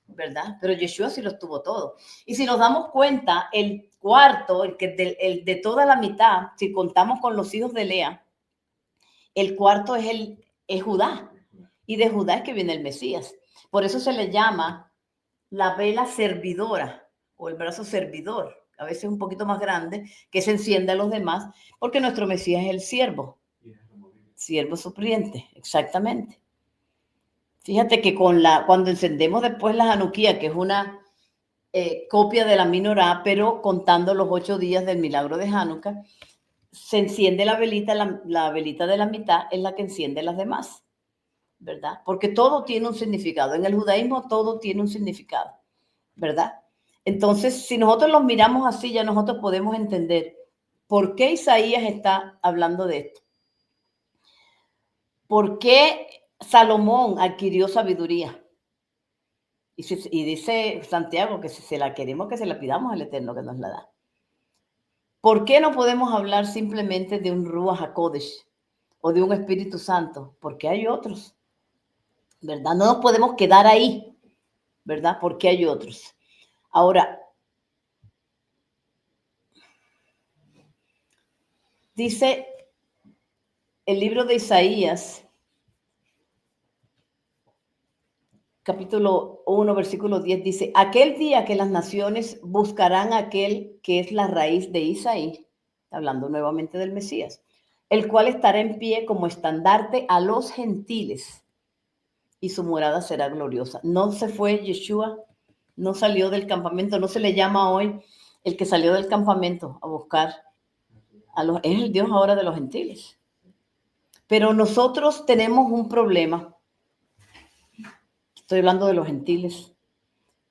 ¿verdad? Pero Yeshua sí los tuvo todos. Y si nos damos cuenta, el cuarto, el de toda la mitad, si contamos con los hijos de Lea, el cuarto es Judá, y de Judá es que viene el Mesías. Por eso se le llama la vela servidora o el brazo servidor, a veces un poquito más grande, que se enciende a los demás, porque nuestro Mesías es el siervo supliente, exactamente. Fíjate que cuando encendemos después la Hanukkah, que es una copia de la menorá, pero contando los 8 días del milagro de Hanukkah, se enciende la velita de la mitad es la que enciende las demás, ¿verdad? Porque todo tiene un significado. En el judaísmo todo tiene un significado, ¿verdad? Entonces, si nosotros los miramos así, ya nosotros podemos entender por qué Isaías está hablando de esto. ¿Por qué Salomón adquirió sabiduría? Y dice Santiago que si se la queremos, que se la pidamos al Eterno que nos la da. ¿Por qué no podemos hablar simplemente de un Ruach HaKodesh o de un Espíritu Santo? Porque hay otros, ¿verdad? No nos podemos quedar ahí, ¿verdad? Porque hay otros. Ahora, dice el libro de Isaías, capítulo 1, versículo 10, dice, aquel día que las naciones buscarán a aquel que es la raíz de Isaí, hablando nuevamente del Mesías, el cual estará en pie como estandarte a los gentiles y su morada será gloriosa. No se fue Yeshua, no salió del campamento, no se le llama hoy el que salió del campamento a buscar es el Dios ahora de los gentiles. Pero nosotros tenemos un problema. Estoy hablando de los gentiles.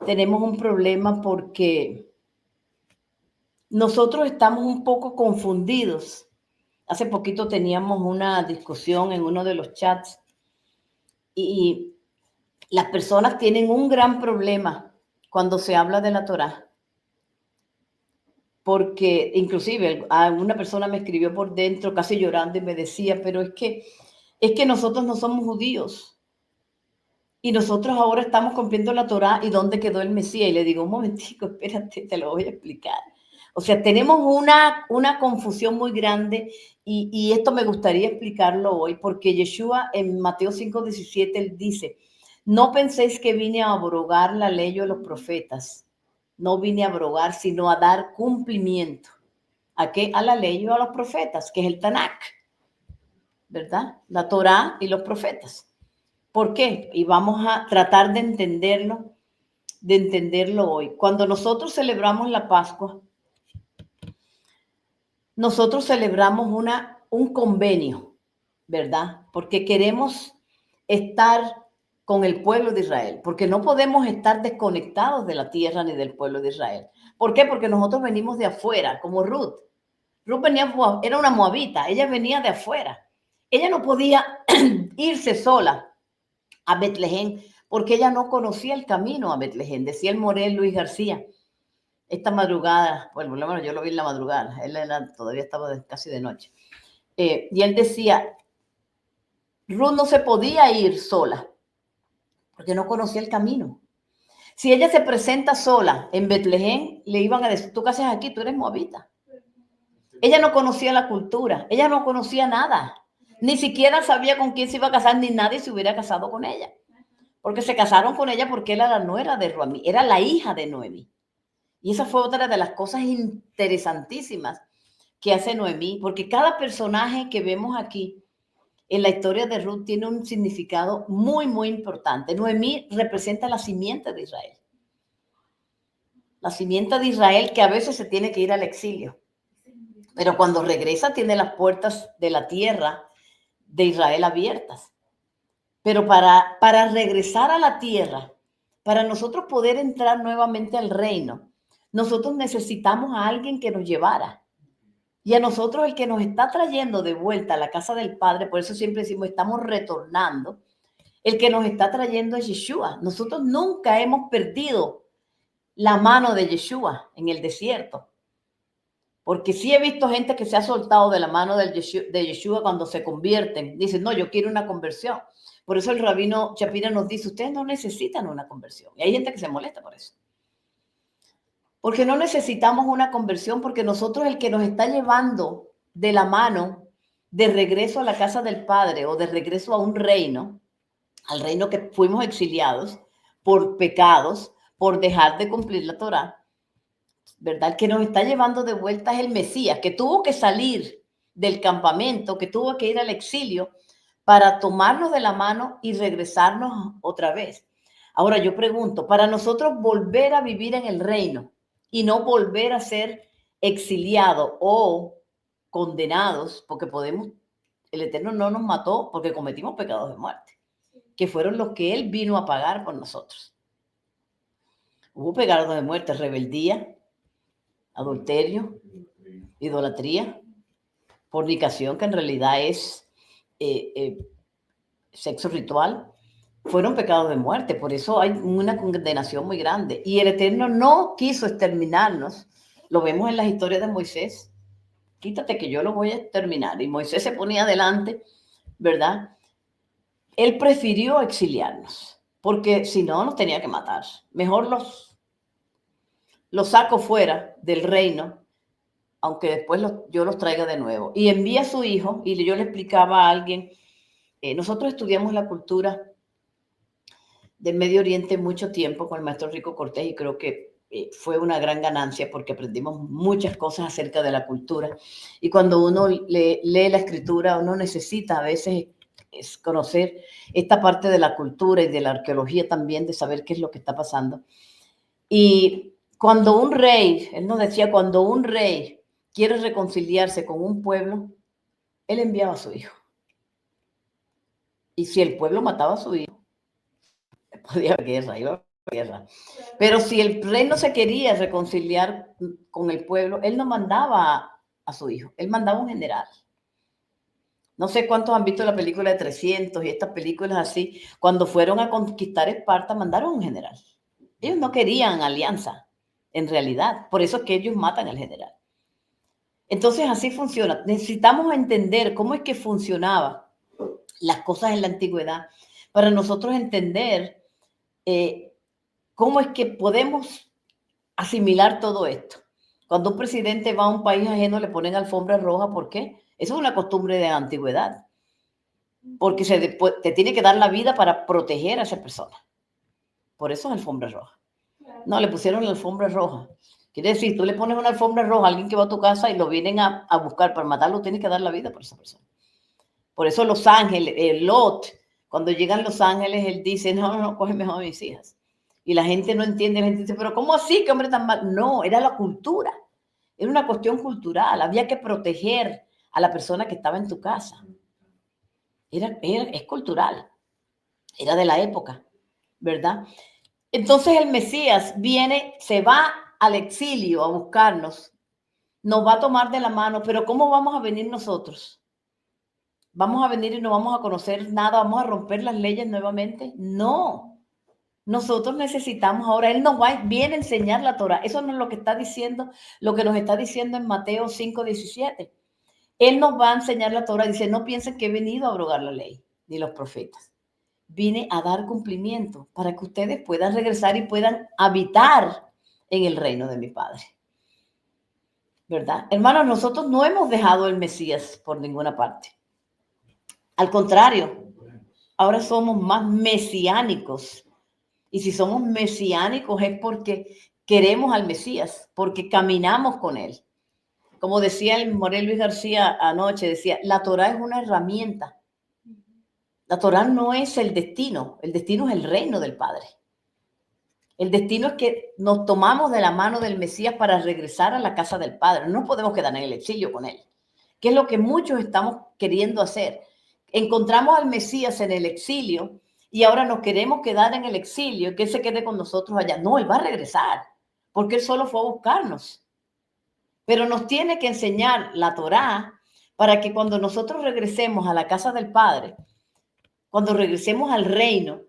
Tenemos un problema porque nosotros estamos un poco confundidos. Hace poquito teníamos una discusión en uno de los chats y las personas tienen un gran problema cuando se habla de la Torá. Porque inclusive una persona me escribió por dentro casi llorando y me decía, pero es que nosotros no somos judíos. Y nosotros ahora estamos cumpliendo la Torá y ¿dónde quedó el Mesías? Y le digo, un momentico, espérate, te lo voy a explicar. O sea, tenemos una confusión muy grande y esto me gustaría explicarlo hoy porque Yeshua en Mateo 5:17 él dice, no penséis que vine a abrogar la ley o los profetas. No vine a abrogar, sino a dar cumplimiento. ¿A qué? A la ley o a los profetas, que es el Tanakh, ¿verdad? La Torá y los profetas. ¿Por qué? Y vamos a tratar de entenderlo hoy. Cuando nosotros celebramos la Pascua, nosotros celebramos un convenio, ¿verdad? Porque queremos estar con el pueblo de Israel, porque no podemos estar desconectados de la tierra ni del pueblo de Israel. ¿Por qué? Porque nosotros venimos de afuera, como Ruth. Ruth era una moabita, ella venía de afuera. Ella no podía irse sola a Betlehem, porque ella no conocía el camino a Betlehem. Decía el Morel Luis García, esta madrugada, bueno, yo lo vi en la madrugada, todavía estaba casi de noche, y él decía, Ruth no se podía ir sola, porque no conocía el camino. Si ella se presenta sola en Betlehem, le iban a decir, ¿tú qué haces aquí? Tú eres moabita. Ella no conocía la cultura, ella no conocía nada. Ni siquiera sabía con quién se iba a casar, ni nadie se hubiera casado con ella. Porque se casaron con ella porque era la nuera de Noemí, era la hija de Noemí. Y esa fue otra de las cosas interesantísimas que hace Noemí, porque cada personaje que vemos aquí en la historia de Ruth tiene un significado muy, muy importante. Noemí representa la simiente de Israel. La simiente de Israel que a veces se tiene que ir al exilio. Pero cuando regresa tiene las puertas de la tierra de Israel abiertas. Pero para regresar a la tierra, para nosotros poder entrar nuevamente al reino, nosotros necesitamos a alguien que nos llevara. Y a nosotros el que nos está trayendo de vuelta a la casa del Padre, por eso siempre decimos estamos retornando, el que nos está trayendo es Yeshua. Nosotros nunca hemos perdido la mano de Yeshua en el desierto. Porque sí he visto gente que se ha soltado de la mano de Yeshua cuando se convierten. Dicen, no, yo quiero una conversión. Por eso el rabino Shapira nos dice, ustedes no necesitan una conversión. Y hay gente que se molesta por eso. Porque no necesitamos una conversión, porque nosotros el que nos está llevando de la mano de regreso a la casa del Padre o de regreso a un reino, al reino que fuimos exiliados por pecados, por dejar de cumplir la Torá, ¿verdad? El que nos está llevando de vuelta es el Mesías, que tuvo que salir del campamento, que tuvo que ir al exilio para tomarnos de la mano y regresarnos otra vez. Ahora yo pregunto, para nosotros volver a vivir en el reino y no volver a ser exiliados o condenados, porque el Eterno no nos mató porque cometimos pecados de muerte, que fueron los que Él vino a pagar por nosotros. Hubo pecados de muerte, rebeldía, adulterio, idolatría, fornicación, que en realidad es sexo ritual, fueron pecados de muerte. Por eso hay una condenación muy grande. Y el Eterno no quiso exterminarnos. Lo vemos en las historias de Moisés. Quítate que yo lo voy a exterminar. Y Moisés se ponía adelante, ¿verdad? Él prefirió exiliarnos, porque si no, nos tenía que matar. Mejor los saco fuera del reino, aunque después yo los traiga de nuevo. Y envía a su hijo, y yo le explicaba a alguien, nosotros estudiamos la cultura del Medio Oriente mucho tiempo con el maestro Rico Cortés, y creo que fue una gran ganancia porque aprendimos muchas cosas acerca de la cultura. Y cuando uno lee la escritura, uno necesita a veces conocer esta parte de la cultura y de la arqueología también, de saber qué es lo que está pasando. Y cuando un rey, él nos decía, cuando un rey quiere reconciliarse con un pueblo, él enviaba a su hijo. Y si el pueblo mataba a su hijo, podía haber guerra, iba a haber guerra. Pero si el rey no se quería reconciliar con el pueblo, él no mandaba a su hijo, él mandaba un general. No sé cuántos han visto la película de 300 y estas películas así. Cuando fueron a conquistar Esparta, mandaron un general. Ellos no querían alianza, en realidad. Por eso es que ellos matan al general. Entonces así funciona. Necesitamos entender cómo es que funcionaban las cosas en la antigüedad para nosotros entender cómo es que podemos asimilar todo esto. Cuando un presidente va a un país ajeno le ponen alfombra roja, ¿por qué? Eso es una costumbre de la antigüedad. Porque te tiene que dar la vida para proteger a esa persona. Por eso es alfombra roja. No, le pusieron la alfombra roja. Quiere decir, tú le pones una alfombra roja a alguien que va a tu casa y lo vienen a buscar para matarlo, tienes que dar la vida por esa persona. Por eso los ángeles, Lot, cuando llegan los ángeles, él dice, no, coge mejor a mis hijas. Y la gente no entiende, la gente dice, pero ¿cómo así? ¿Qué hombre tan mal? No, era la cultura. Era una cuestión cultural. Había que proteger a la persona que estaba en tu casa. Es cultural. Era de la época, ¿verdad? Entonces el Mesías viene, se va al exilio a buscarnos, nos va a tomar de la mano, pero ¿cómo vamos a venir nosotros? ¿Vamos a venir y no vamos a conocer nada? ¿Vamos a romper las leyes nuevamente? No. Nosotros necesitamos ahora, Él nos viene a enseñar la Torah. Eso no es lo que está diciendo, lo que nos está diciendo en Mateo 5:17. Él nos va a enseñar la Torah. Dice, no piensen que he venido a abrogar la ley, ni los profetas. Vine a dar cumplimiento para que ustedes puedan regresar y puedan habitar en el reino de mi Padre. ¿verdad? Hermanos, nosotros no hemos dejado el Mesías por ninguna parte. Al contrario, ahora somos más mesiánicos. Y si somos mesiánicos es porque queremos al Mesías, porque caminamos con él. Como decía el Morel Luis García anoche, decía, la Torá es una herramienta. La Torá no es el destino es el reino del Padre. El destino es que nos tomamos de la mano del Mesías para regresar a la casa del Padre. No podemos quedar en el exilio con él, que es lo que muchos estamos queriendo hacer. Encontramos al Mesías en el exilio y ahora nos queremos quedar en el exilio y que él se quede con nosotros allá. No, él va a regresar, porque él solo fue a buscarnos. Pero nos tiene que enseñar la Torá para que cuando nosotros regresemos a la casa del Padre, cuando regresemos al reino,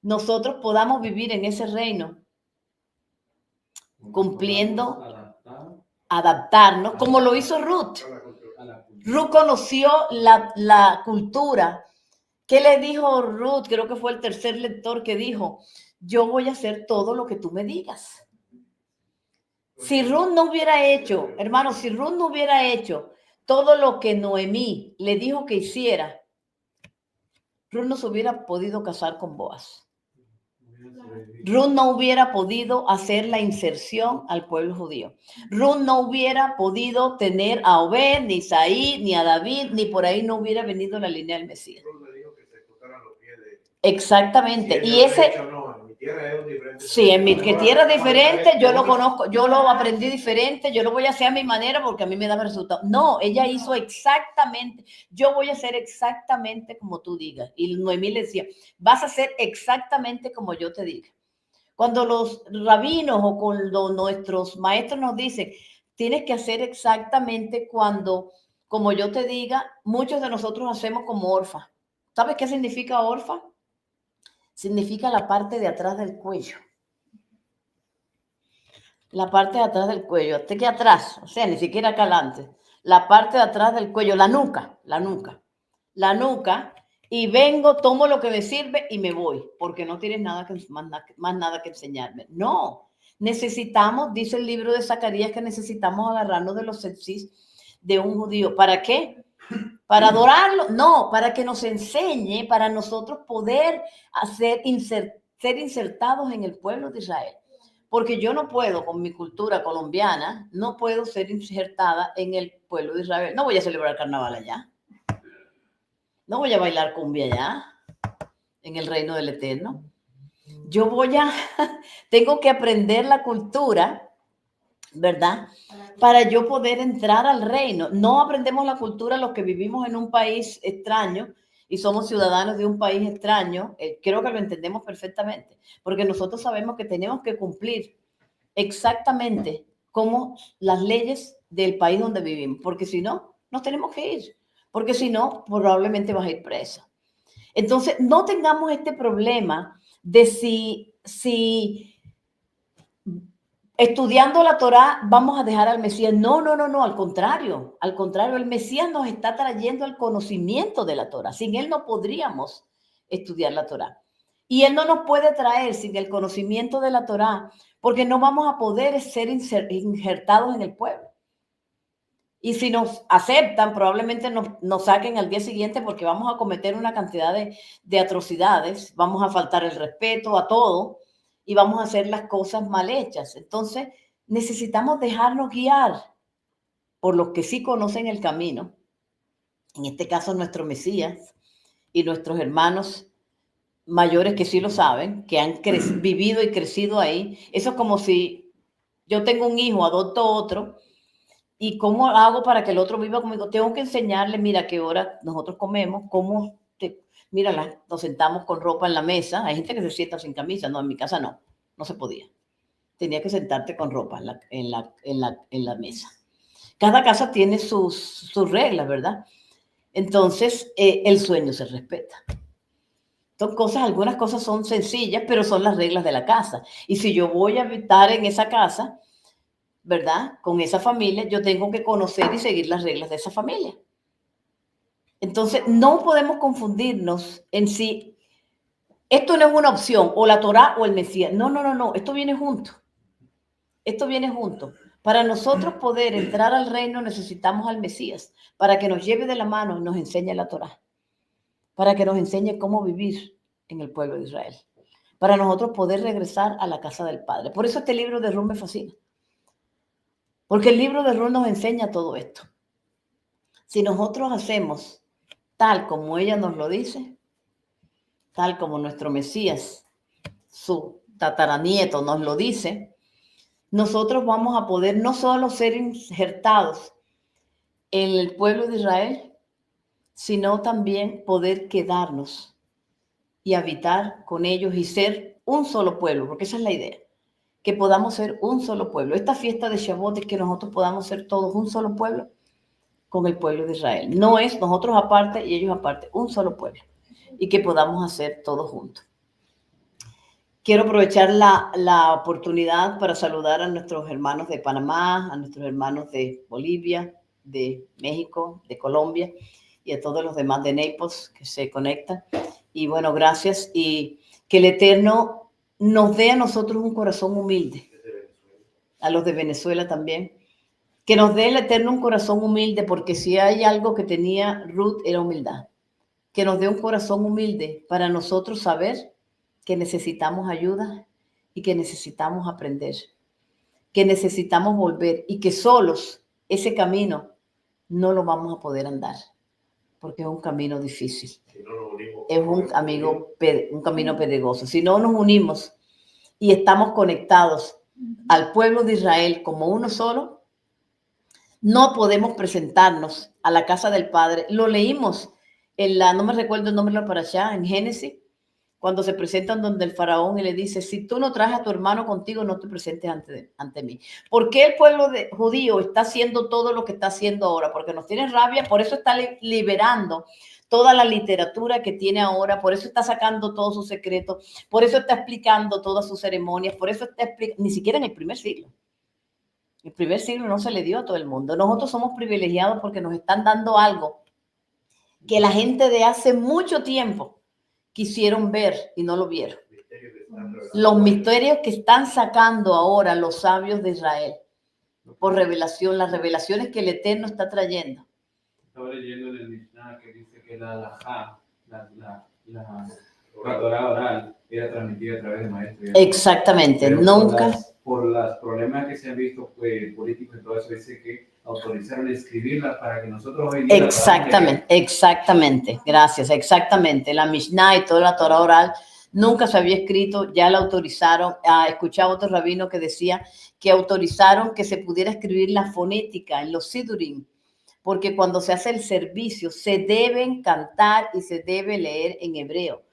nosotros podamos vivir en ese reino, cumpliendo, adaptarnos, como lo hizo Ruth. Ruth conoció la cultura. ¿Qué le dijo Ruth? Creo que fue el tercer lector que dijo, yo voy a hacer todo lo que tú me digas. Si Ruth no hubiera hecho, hermanos, si Ruth no hubiera hecho todo lo que Noemí le dijo que hiciera, Ruth no se hubiera podido casar con Boaz. Ruth no hubiera podido hacer la inserción al pueblo judío. Ruth no hubiera podido tener a Obed, ni Isaí, ni a David, ni por ahí no hubiera venido la línea del Mesías. Exactamente. Y ese... Sí, en mi tierra es diferente, yo lo conozco, yo lo aprendí diferente, yo lo voy a hacer a mi manera porque a mí me da resultado. No, ella hizo exactamente, yo voy a hacer exactamente como tú digas. Y Noemí le decía, vas a hacer exactamente como yo te diga. Cuando los rabinos o cuando nuestros maestros nos dicen, tienes que hacer exactamente como yo te diga, muchos de nosotros hacemos como Orfa. ¿Sabes qué significa Orfa? Significa la parte de atrás del cuello. La parte de atrás del cuello, hasta aquí atrás, o sea, ni siquiera acá adelante. La parte de atrás del cuello, la nuca, y vengo, tomo lo que me sirve y me voy, porque no tienes más nada que enseñarme. No, necesitamos, dice el libro de Zacarías, que necesitamos agarrarnos de los sexis de un judío. ¿Para qué? ¿Para adorarlo? No, para que nos enseñe, para nosotros poder ser insertados en el pueblo de Israel. Porque yo no puedo, con mi cultura colombiana, no puedo ser insertada en el pueblo de Israel. No voy a celebrar carnaval allá. No voy a bailar cumbia allá, en el reino del Eterno. Tengo que aprender la cultura, ¿verdad? Para yo poder entrar al reino. No aprendemos la cultura los que vivimos en un país extraño y somos ciudadanos de un país extraño. Creo que lo entendemos perfectamente, porque nosotros sabemos que tenemos que cumplir exactamente como las leyes del país donde vivimos, porque si no, nos tenemos que ir, porque si no, probablemente vas a ir presa. Entonces, no tengamos este problema de si estudiando la Torá vamos a dejar al Mesías. No, al contrario, el Mesías nos está trayendo el conocimiento de la Torá. Sin él no podríamos estudiar la Torá. Y él no nos puede traer sin el conocimiento de la Torá, porque no vamos a poder ser injertados en el pueblo. Y si nos aceptan, probablemente nos saquen al día siguiente porque vamos a cometer una cantidad de atrocidades, vamos a faltar el respeto a todo y vamos a hacer las cosas mal hechas. Entonces, necesitamos dejarnos guiar por los que sí conocen el camino, en este caso nuestro Mesías y nuestros hermanos mayores que sí lo saben, que han vivido y crecido ahí. Eso es como si yo tengo un hijo, adopto otro, ¿y cómo hago para que el otro viva conmigo? Tengo que enseñarle, mira, a qué hora nosotros comemos, mira, nos sentamos con ropa en la mesa. Hay gente que se sienta sin camisa, no, en mi casa no se podía. Tenía que sentarte con ropa en la mesa. Cada casa tiene sus reglas, ¿verdad? Entonces, el sueño se respeta. Algunas cosas son sencillas, pero son las reglas de la casa. Y si yo voy a habitar en esa casa, ¿verdad? Con esa familia, yo tengo que conocer y seguir las reglas de esa familia. Entonces, no podemos confundirnos en si esto no es una opción, o la Torá o el Mesías. No. Esto viene junto. Para nosotros poder entrar al reino necesitamos al Mesías, para que nos lleve de la mano y nos enseñe la Torá, para que nos enseñe cómo vivir en el pueblo de Israel, para nosotros poder regresar a la casa del Padre. Por eso este libro de Ruth me fascina, porque el libro de Ruth nos enseña todo esto. Si nosotros hacemos tal como ella nos lo dice, tal como nuestro Mesías, su tataranieto, nos lo dice, nosotros vamos a poder no solo ser injertados en el pueblo de Israel, sino también poder quedarnos y habitar con ellos y ser un solo pueblo, porque esa es la idea, que podamos ser un solo pueblo. Esta fiesta de Shavuot es que nosotros podamos ser todos un solo pueblo con el pueblo de Israel. No es nosotros aparte y ellos aparte, un solo pueblo, y que podamos hacer todos juntos. Quiero aprovechar la oportunidad para saludar a nuestros hermanos de Panamá, a nuestros hermanos de Bolivia, de México, de Colombia y a todos los demás de Naples que se conectan. Y bueno, gracias y que el Eterno nos dé a nosotros un corazón humilde, a los de Venezuela también, que nos dé el Eterno un corazón humilde, porque si hay algo que tenía Ruth era humildad, que nos dé un corazón humilde para nosotros saber que necesitamos ayuda y que necesitamos aprender, que necesitamos volver y que solos ese camino no lo vamos a poder andar, porque es un camino difícil, es un camino pedregoso. Si no nos unimos y estamos conectados al pueblo de Israel como uno solo, no podemos presentarnos a la casa del Padre. Lo leímos no me recuerdo el nombre de la parashá, en Génesis, cuando se presentan donde el faraón y le dice, si tú no traes a tu hermano contigo, no te presentes ante mí. ¿Por qué el pueblo judío está haciendo todo lo que está haciendo ahora? Porque nos tiene rabia, por eso está liberando toda la literatura que tiene ahora, por eso está sacando todos sus secretos, por eso está explicando todas sus ceremonias, por eso está explicando, ni siquiera en el primer siglo. El primer siglo no se le dio a todo el mundo. Nosotros somos privilegiados porque nos están dando algo que la gente de hace mucho tiempo quisieron ver y no lo vieron. Los misterios que están sacando ahora los sabios de Israel por revelación, las revelaciones que el Eterno está trayendo. Estaba leyendo en el Mishnah que dice que la halajá, la Torá oral, era transmitida a través de maestros. Exactamente, nunca. Por los problemas que se han visto políticos y todo eso, dice que autorizaron escribirlas para que nosotros hoy en día... Exactamente, gracias, exactamente. La Mishnah y toda la Torah oral nunca se había escrito, ya la autorizaron. Escuchaba otro rabino que decía que autorizaron que se pudiera escribir la fonética en los sidurim, porque cuando se hace el servicio se deben cantar y se debe leer en hebreo.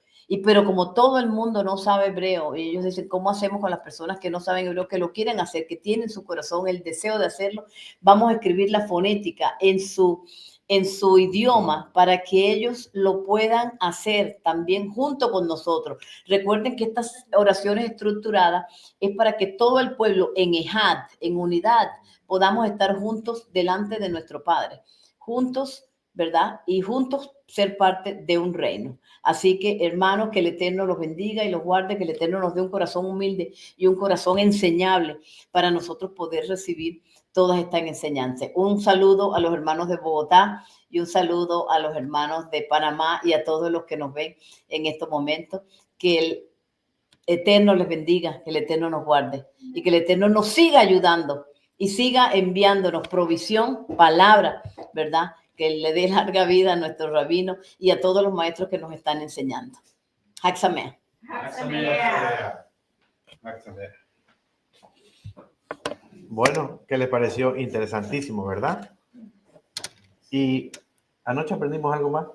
Pero como todo el mundo no sabe hebreo, y ellos dicen, ¿cómo hacemos con las personas que no saben hebreo, que lo quieren hacer, que tienen en su corazón el deseo de hacerlo? Vamos a escribir la fonética en su idioma para que ellos lo puedan hacer también junto con nosotros. Recuerden que estas oraciones estructuradas es para que todo el pueblo en Ejad, en unidad, podamos estar juntos delante de nuestro Padre, juntos, ¿verdad? Y juntos ser parte de un reino. Así que, hermanos, que el Eterno los bendiga y los guarde, que el Eterno nos dé un corazón humilde y un corazón enseñable para nosotros poder recibir todas estas enseñanzas. Un saludo a los hermanos de Bogotá y un saludo a los hermanos de Panamá y a todos los que nos ven en estos momentos. Que el Eterno les bendiga, que el Eterno nos guarde y que el Eterno nos siga ayudando y siga enviándonos provisión, palabra, ¿verdad? Que le dé larga vida a nuestro rabino y a todos los maestros que nos están enseñando. Hag Sameach. Bueno, ¿qué les pareció? Interesantísimo, ¿verdad? Y anoche aprendimos algo más.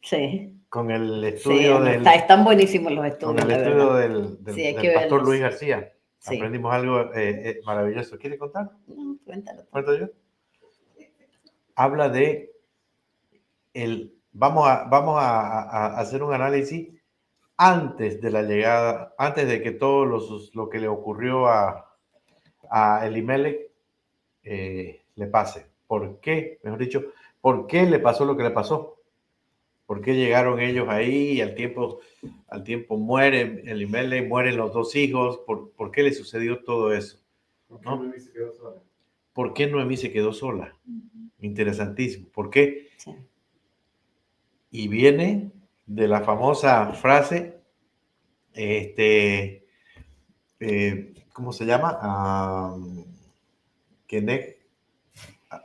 Sí. Con el estudio están buenísimos los estudios. Con el estudio del pastor Luis García. Sí. Aprendimos algo maravilloso. ¿Quiere contar? No, cuéntalo. ¿Cuento yo? Habla de vamos a hacer un análisis antes de la llegada, antes de que todo lo que le ocurrió a Elimelech le pase. ¿Por qué? Mejor dicho, ¿por qué le pasó lo que le pasó? ¿Por qué llegaron ellos ahí y al tiempo muere Elimelech, mueren los dos hijos? ¿Por qué le sucedió todo eso? ¿no? ¿Por qué Noemí se quedó sola? Interesantísimo. ¿Por qué? Sí. Y viene de la famosa frase, ¿cómo se llama? Kenek,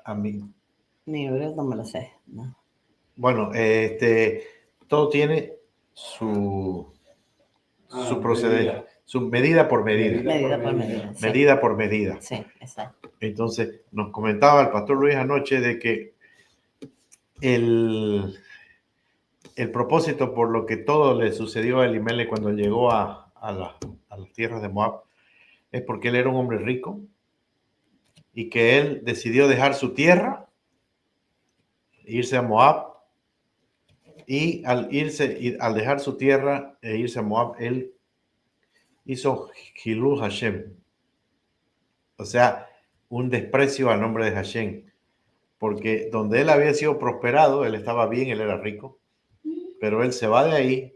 a mí. Mi hebreo no me lo sé. No. Bueno, todo tiene su proceder, su medida por medida. Medida por medida. Sí. Medida por medida. Sí, exacto. Entonces, nos comentaba el pastor Luis anoche de que el propósito por lo que todo le sucedió a Elimelech cuando llegó a las tierras de Moab es porque él era un hombre rico y que él decidió dejar su tierra, irse a Moab, y al dejar su tierra e irse a Moab, él hizo Hilul Hashem, o sea, un desprecio al nombre de Hashem, porque donde él había sido prosperado, él estaba bien, él era rico, pero él se va de ahí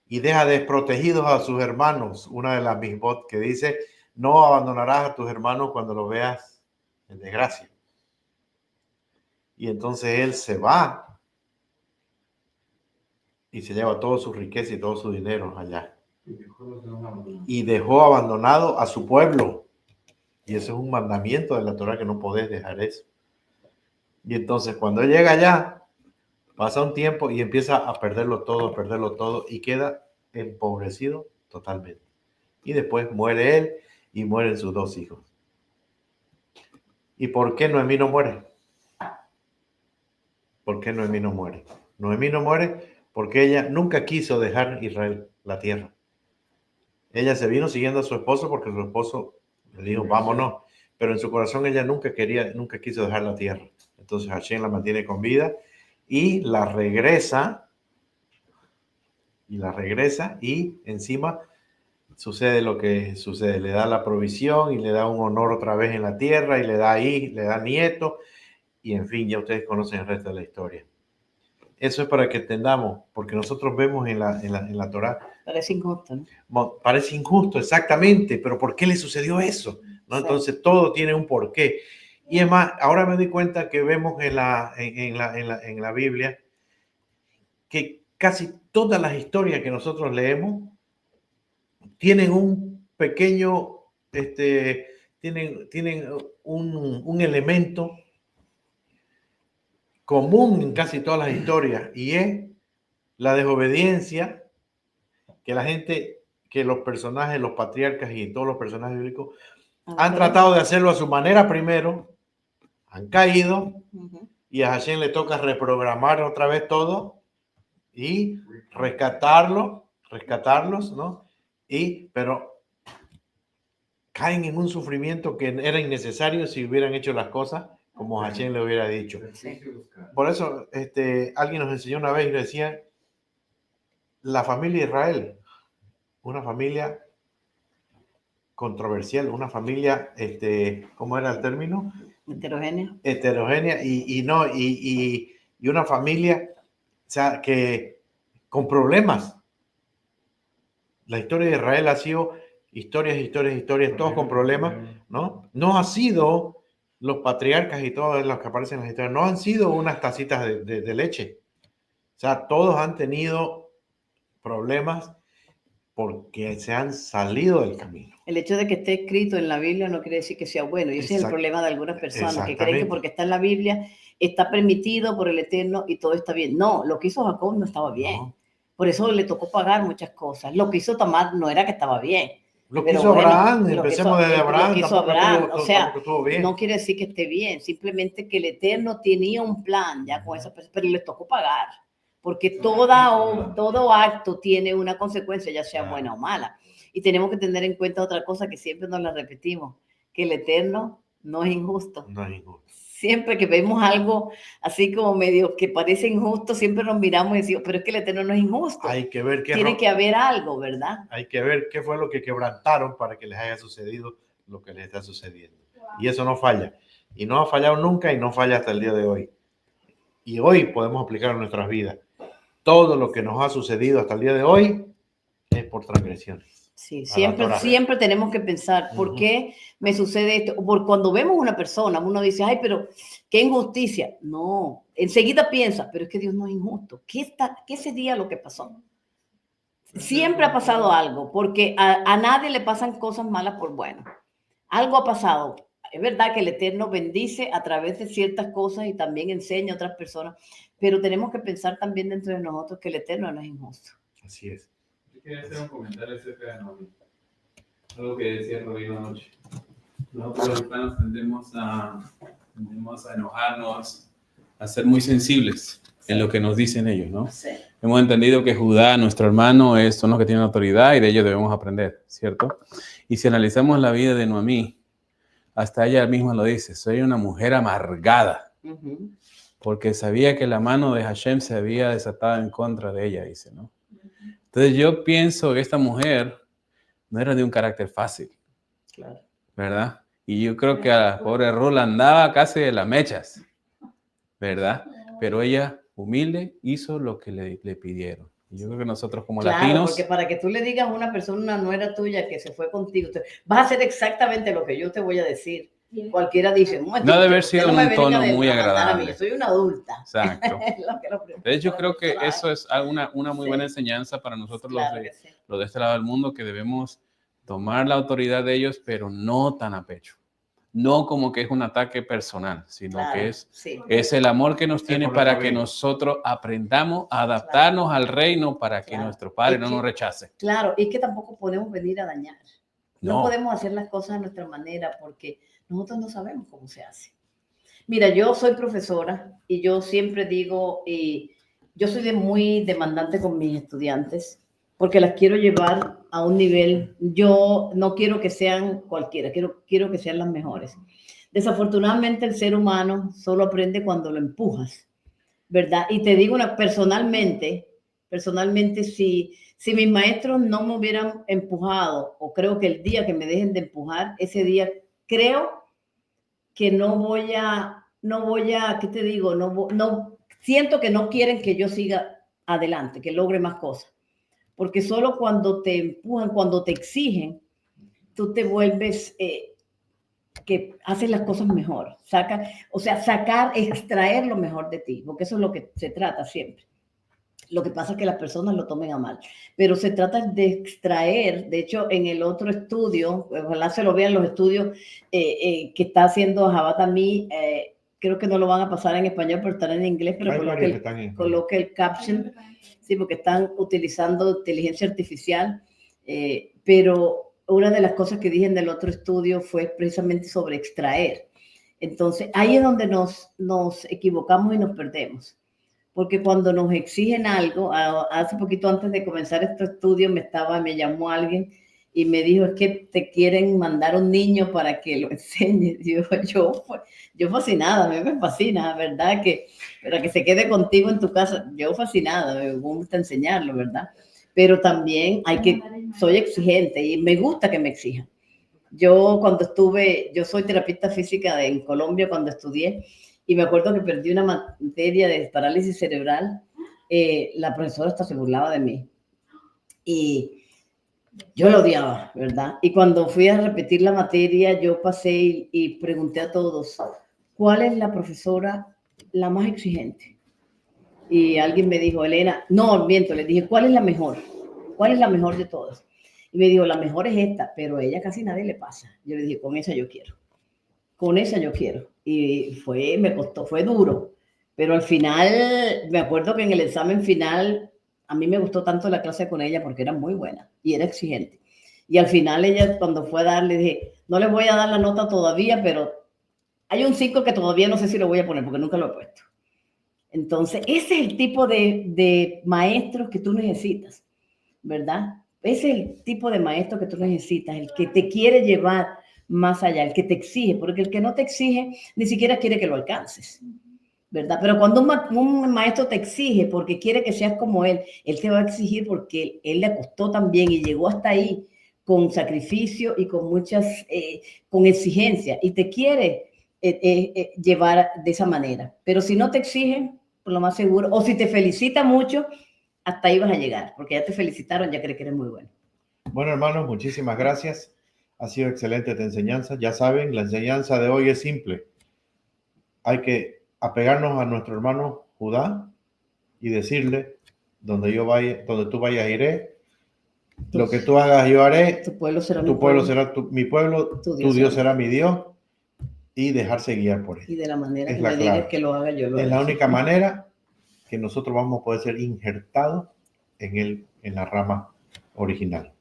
y deja desprotegidos a sus hermanos. Una de las misbot que dice, no abandonarás a tus hermanos cuando los veas en desgracia. Y entonces él se va y se lleva toda su riqueza y todo su dinero allá. Y dejó abandonado a su pueblo. Y eso es un mandamiento de la Torah, que no podés dejar eso. Y entonces cuando él llega allá, pasa un tiempo y empieza a perderlo todo y queda empobrecido totalmente. Y después muere él y mueren sus dos hijos. ¿Y por qué Noemí no muere? ¿Por qué Noemí no muere? Noemí no muere porque ella nunca quiso dejar Israel, la tierra. Ella se vino siguiendo a su esposo porque su esposo le dijo, vámonos. Pero en su corazón ella nunca quiso dejar la tierra. Entonces Hashem la mantiene con vida y la regresa. Y encima sucede lo que sucede. Le da la provisión y le da un honor otra vez en la tierra y le da nieto. Y en fin, ya ustedes conocen el resto de la historia. Eso es para que entendamos, porque nosotros vemos en la Torá. Parece injusto, ¿no? Parece injusto, exactamente, pero ¿por qué le sucedió eso? ¿No? Sí. Entonces todo tiene un porqué. Y es más, ahora me doy cuenta que vemos en la Biblia que casi todas las historias que nosotros leemos tienen un pequeño, tienen un elemento común en casi todas las historias, y es la desobediencia que los personajes, los patriarcas y todos los personajes bíblicos han tratado de hacerlo a su manera primero, han caído, y a Hashem le toca reprogramar otra vez todo y rescatarlos, ¿no? Pero caen en un sufrimiento que era innecesario si hubieran hecho las cosas como Hashem le hubiera dicho. Sí. Por eso alguien nos enseñó una vez y decía, la familia de Israel, una familia controversial, una familia, ¿cómo era el término? Heterogénea. Heterogénea y una familia, o sea, que con problemas. La historia de Israel ha sido historias, todos con problemas, ¿no? No ha sido los patriarcas y todos los que aparecen en las historias, no han sido unas tacitas de leche. O sea, todos han tenido problemas porque se han salido del camino. El hecho de que esté escrito en la Biblia no quiere decir que sea bueno. Y ese es el problema de algunas personas que creen que porque está en la Biblia está permitido por el Eterno y todo está bien. No, lo que hizo Jacob no estaba bien. No. Por eso le tocó pagar muchas cosas. Lo que hizo Tamar no era que estaba bien. Lo que hizo Abraham, empecemos desde Abraham. Lo que hizo Abraham, o sea, no quiere decir que esté bien, simplemente que el Eterno tenía un plan ya con esa persona, pero le tocó pagar. Porque todo acto tiene una consecuencia, ya sea buena o mala. Y tenemos que tener en cuenta otra cosa que siempre nos la repetimos, que el Eterno no es injusto. No es injusto. Siempre que vemos algo así como medio que parece injusto, siempre nos miramos y decimos, pero es que el Eterno no es injusto. Hay que ver Tiene que haber algo, ¿verdad? Hay que ver qué fue lo que quebrantaron para que les haya sucedido lo que les está sucediendo. Y eso no falla. Y no ha fallado nunca y no falla hasta el día de hoy. Y hoy podemos aplicar en nuestras vidas. Todo lo que nos ha sucedido hasta el día de hoy es por transgresiones. Sí, A la Torá. siempre tenemos que pensar, ¿por qué me sucede esto? Por cuando vemos una persona, uno dice, ay, pero qué injusticia. No, enseguida piensa, pero es que Dios no es injusto. ¿Qué sería lo que pasó? Siempre ha pasado algo, porque a nadie le pasan cosas malas por bueno. Algo ha pasado. Es verdad que el Eterno bendice a través de ciertas cosas y también enseña a otras personas, pero tenemos que pensar también dentro de nosotros que el Eterno no es injusto. Así es. Yo quería hacer un comentario acerca de Noemí. Algo que decía Rodrigo anoche. Nosotros los hispanos tendemos a enojarnos, a ser muy sensibles en lo que nos dicen ellos, ¿no? Sí. Hemos entendido que Judá, nuestro hermano, son los que tienen autoridad y de ellos debemos aprender, ¿cierto? Y si analizamos la vida de Noemí, hasta ella misma lo dice, soy una mujer amargada, porque sabía que la mano de Hashem se había desatado en contra de ella, dice, ¿no? Entonces yo pienso que esta mujer no era de un carácter fácil, Claro. ¿verdad? Y yo creo que a la pobre Rula andaba casi de las mechas, ¿verdad? Pero ella, humilde, hizo lo que le pidieron. Y yo creo que nosotros como latinos... Porque para que tú le digas a una persona, una nuera tuya que se fue contigo, vas a hacer exactamente lo que yo te voy a decir. Cualquiera dice, no debe haber sido no un tono muy agradable. Yo soy una adulta. Exacto. De hecho, creo que eso es una muy buena enseñanza para nosotros los de este lado del mundo, que debemos tomar la autoridad de ellos, pero no tan a pecho. No como que es un ataque personal, sino que es el amor que nos tiene para que nosotros aprendamos a adaptarnos al reino para que nuestro Padre no nos rechace. Claro, y es que tampoco podemos venir a dañar. No podemos hacer las cosas a nuestra manera porque nosotros no sabemos cómo se hace. Mira, yo soy profesora y yo siempre digo, yo soy muy demandante con mis estudiantes porque las quiero llevar a un nivel, yo no quiero que sean cualquiera, quiero que sean las mejores. Desafortunadamente el ser humano solo aprende cuando lo empujas, ¿verdad? Y te digo personalmente, si mis maestros no me hubieran empujado, o creo que el día que me dejen de empujar, ese día creo que no voy a, ¿qué te digo? No, siento que no quieren que yo siga adelante, que logre más cosas. Porque solo cuando te empujan, cuando te exigen, tú te vuelves, que haces las cosas mejor. Extraer lo mejor de ti, porque eso es lo que se trata siempre. Lo que pasa es que las personas lo tomen a mal, pero se trata de extraer. De hecho, en el otro estudio, ojalá se lo vean los estudios que está haciendo Jabatami, creo que no lo van a pasar en español, pero están en inglés, pero coloque el caption, sí, porque están utilizando inteligencia artificial, pero una de las cosas que dije en el otro estudio fue precisamente sobre extraer. Entonces, ahí es donde nos equivocamos y nos perdemos. Porque cuando nos exigen algo, hace poquito antes de comenzar este estudio me llamó alguien y me dijo, es que te quieren mandar un niño para que lo enseñes. Yo fascinada, a mí me fascina, ¿verdad? Para que se quede contigo en tu casa, yo fascinada, me gusta enseñarlo, ¿verdad? Pero también soy exigente y me gusta que me exijan. Yo soy terapista física en Colombia cuando estudié, y me acuerdo que perdí una materia de parálisis cerebral. La profesora hasta se burlaba de mí. Y yo lo odiaba, ¿verdad? Y cuando fui a repetir la materia, yo pasé y pregunté a todos, ¿cuál es la profesora la más exigente? Y alguien me dijo, Elena, no, miento, le dije, ¿cuál es la mejor? ¿Cuál es la mejor de todas? Y me dijo, la mejor es esta, pero a ella casi nadie le pasa. Yo le dije, con esa yo quiero. Con esa yo quiero. Y me costó, fue duro. Pero al final, me acuerdo que en el examen final, a mí me gustó tanto la clase con ella porque era muy buena y era exigente. Y al final ella, cuando fue a dar, le dije, no les voy a dar la nota todavía, pero hay un 5 que todavía no sé si lo voy a poner porque nunca lo he puesto. Entonces, ese es el tipo de maestros que tú necesitas, ¿verdad? Ese es el tipo de maestro que tú necesitas, el que te quiere llevar más allá, el que te exige, porque el que no te exige ni siquiera quiere que lo alcances, ¿verdad? Pero cuando un maestro te exige porque quiere que seas como él te va a exigir porque él le costó también y llegó hasta ahí con sacrificio y con con exigencia, y te quiere llevar de esa manera. Pero si no te exige, por lo más seguro, o si te felicita mucho, hasta ahí vas a llegar, porque ya te felicitaron, ya crees que eres muy bueno. Bueno, hermanos, muchísimas gracias. Ha sido excelente esta enseñanza. Ya saben, la enseñanza de hoy es simple. Hay que apegarnos a nuestro hermano Judá y decirle, donde yo vaya, donde tú vayas iré, lo que tú hagas yo haré, Tu pueblo será mi tu pueblo pueblo, será mi pueblo, tu tu Dios será será mi Dios, y dejarse guiar por él. y de la manera Es que la me clave. digas que lo haga, yo lo Es haré. la única manera que nosotros vamos a poder ser injertados en la rama original.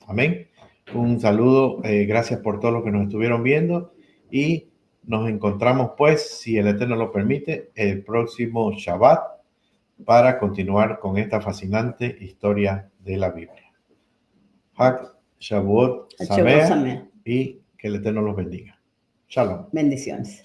Amén. Un saludo, gracias por todo lo que nos estuvieron viendo y nos encontramos pues, si el Eterno lo permite, el próximo Shabbat para continuar con esta fascinante historia de la Biblia. Hak Shavuot Sameach y que el Eterno los bendiga. Shalom. Bendiciones.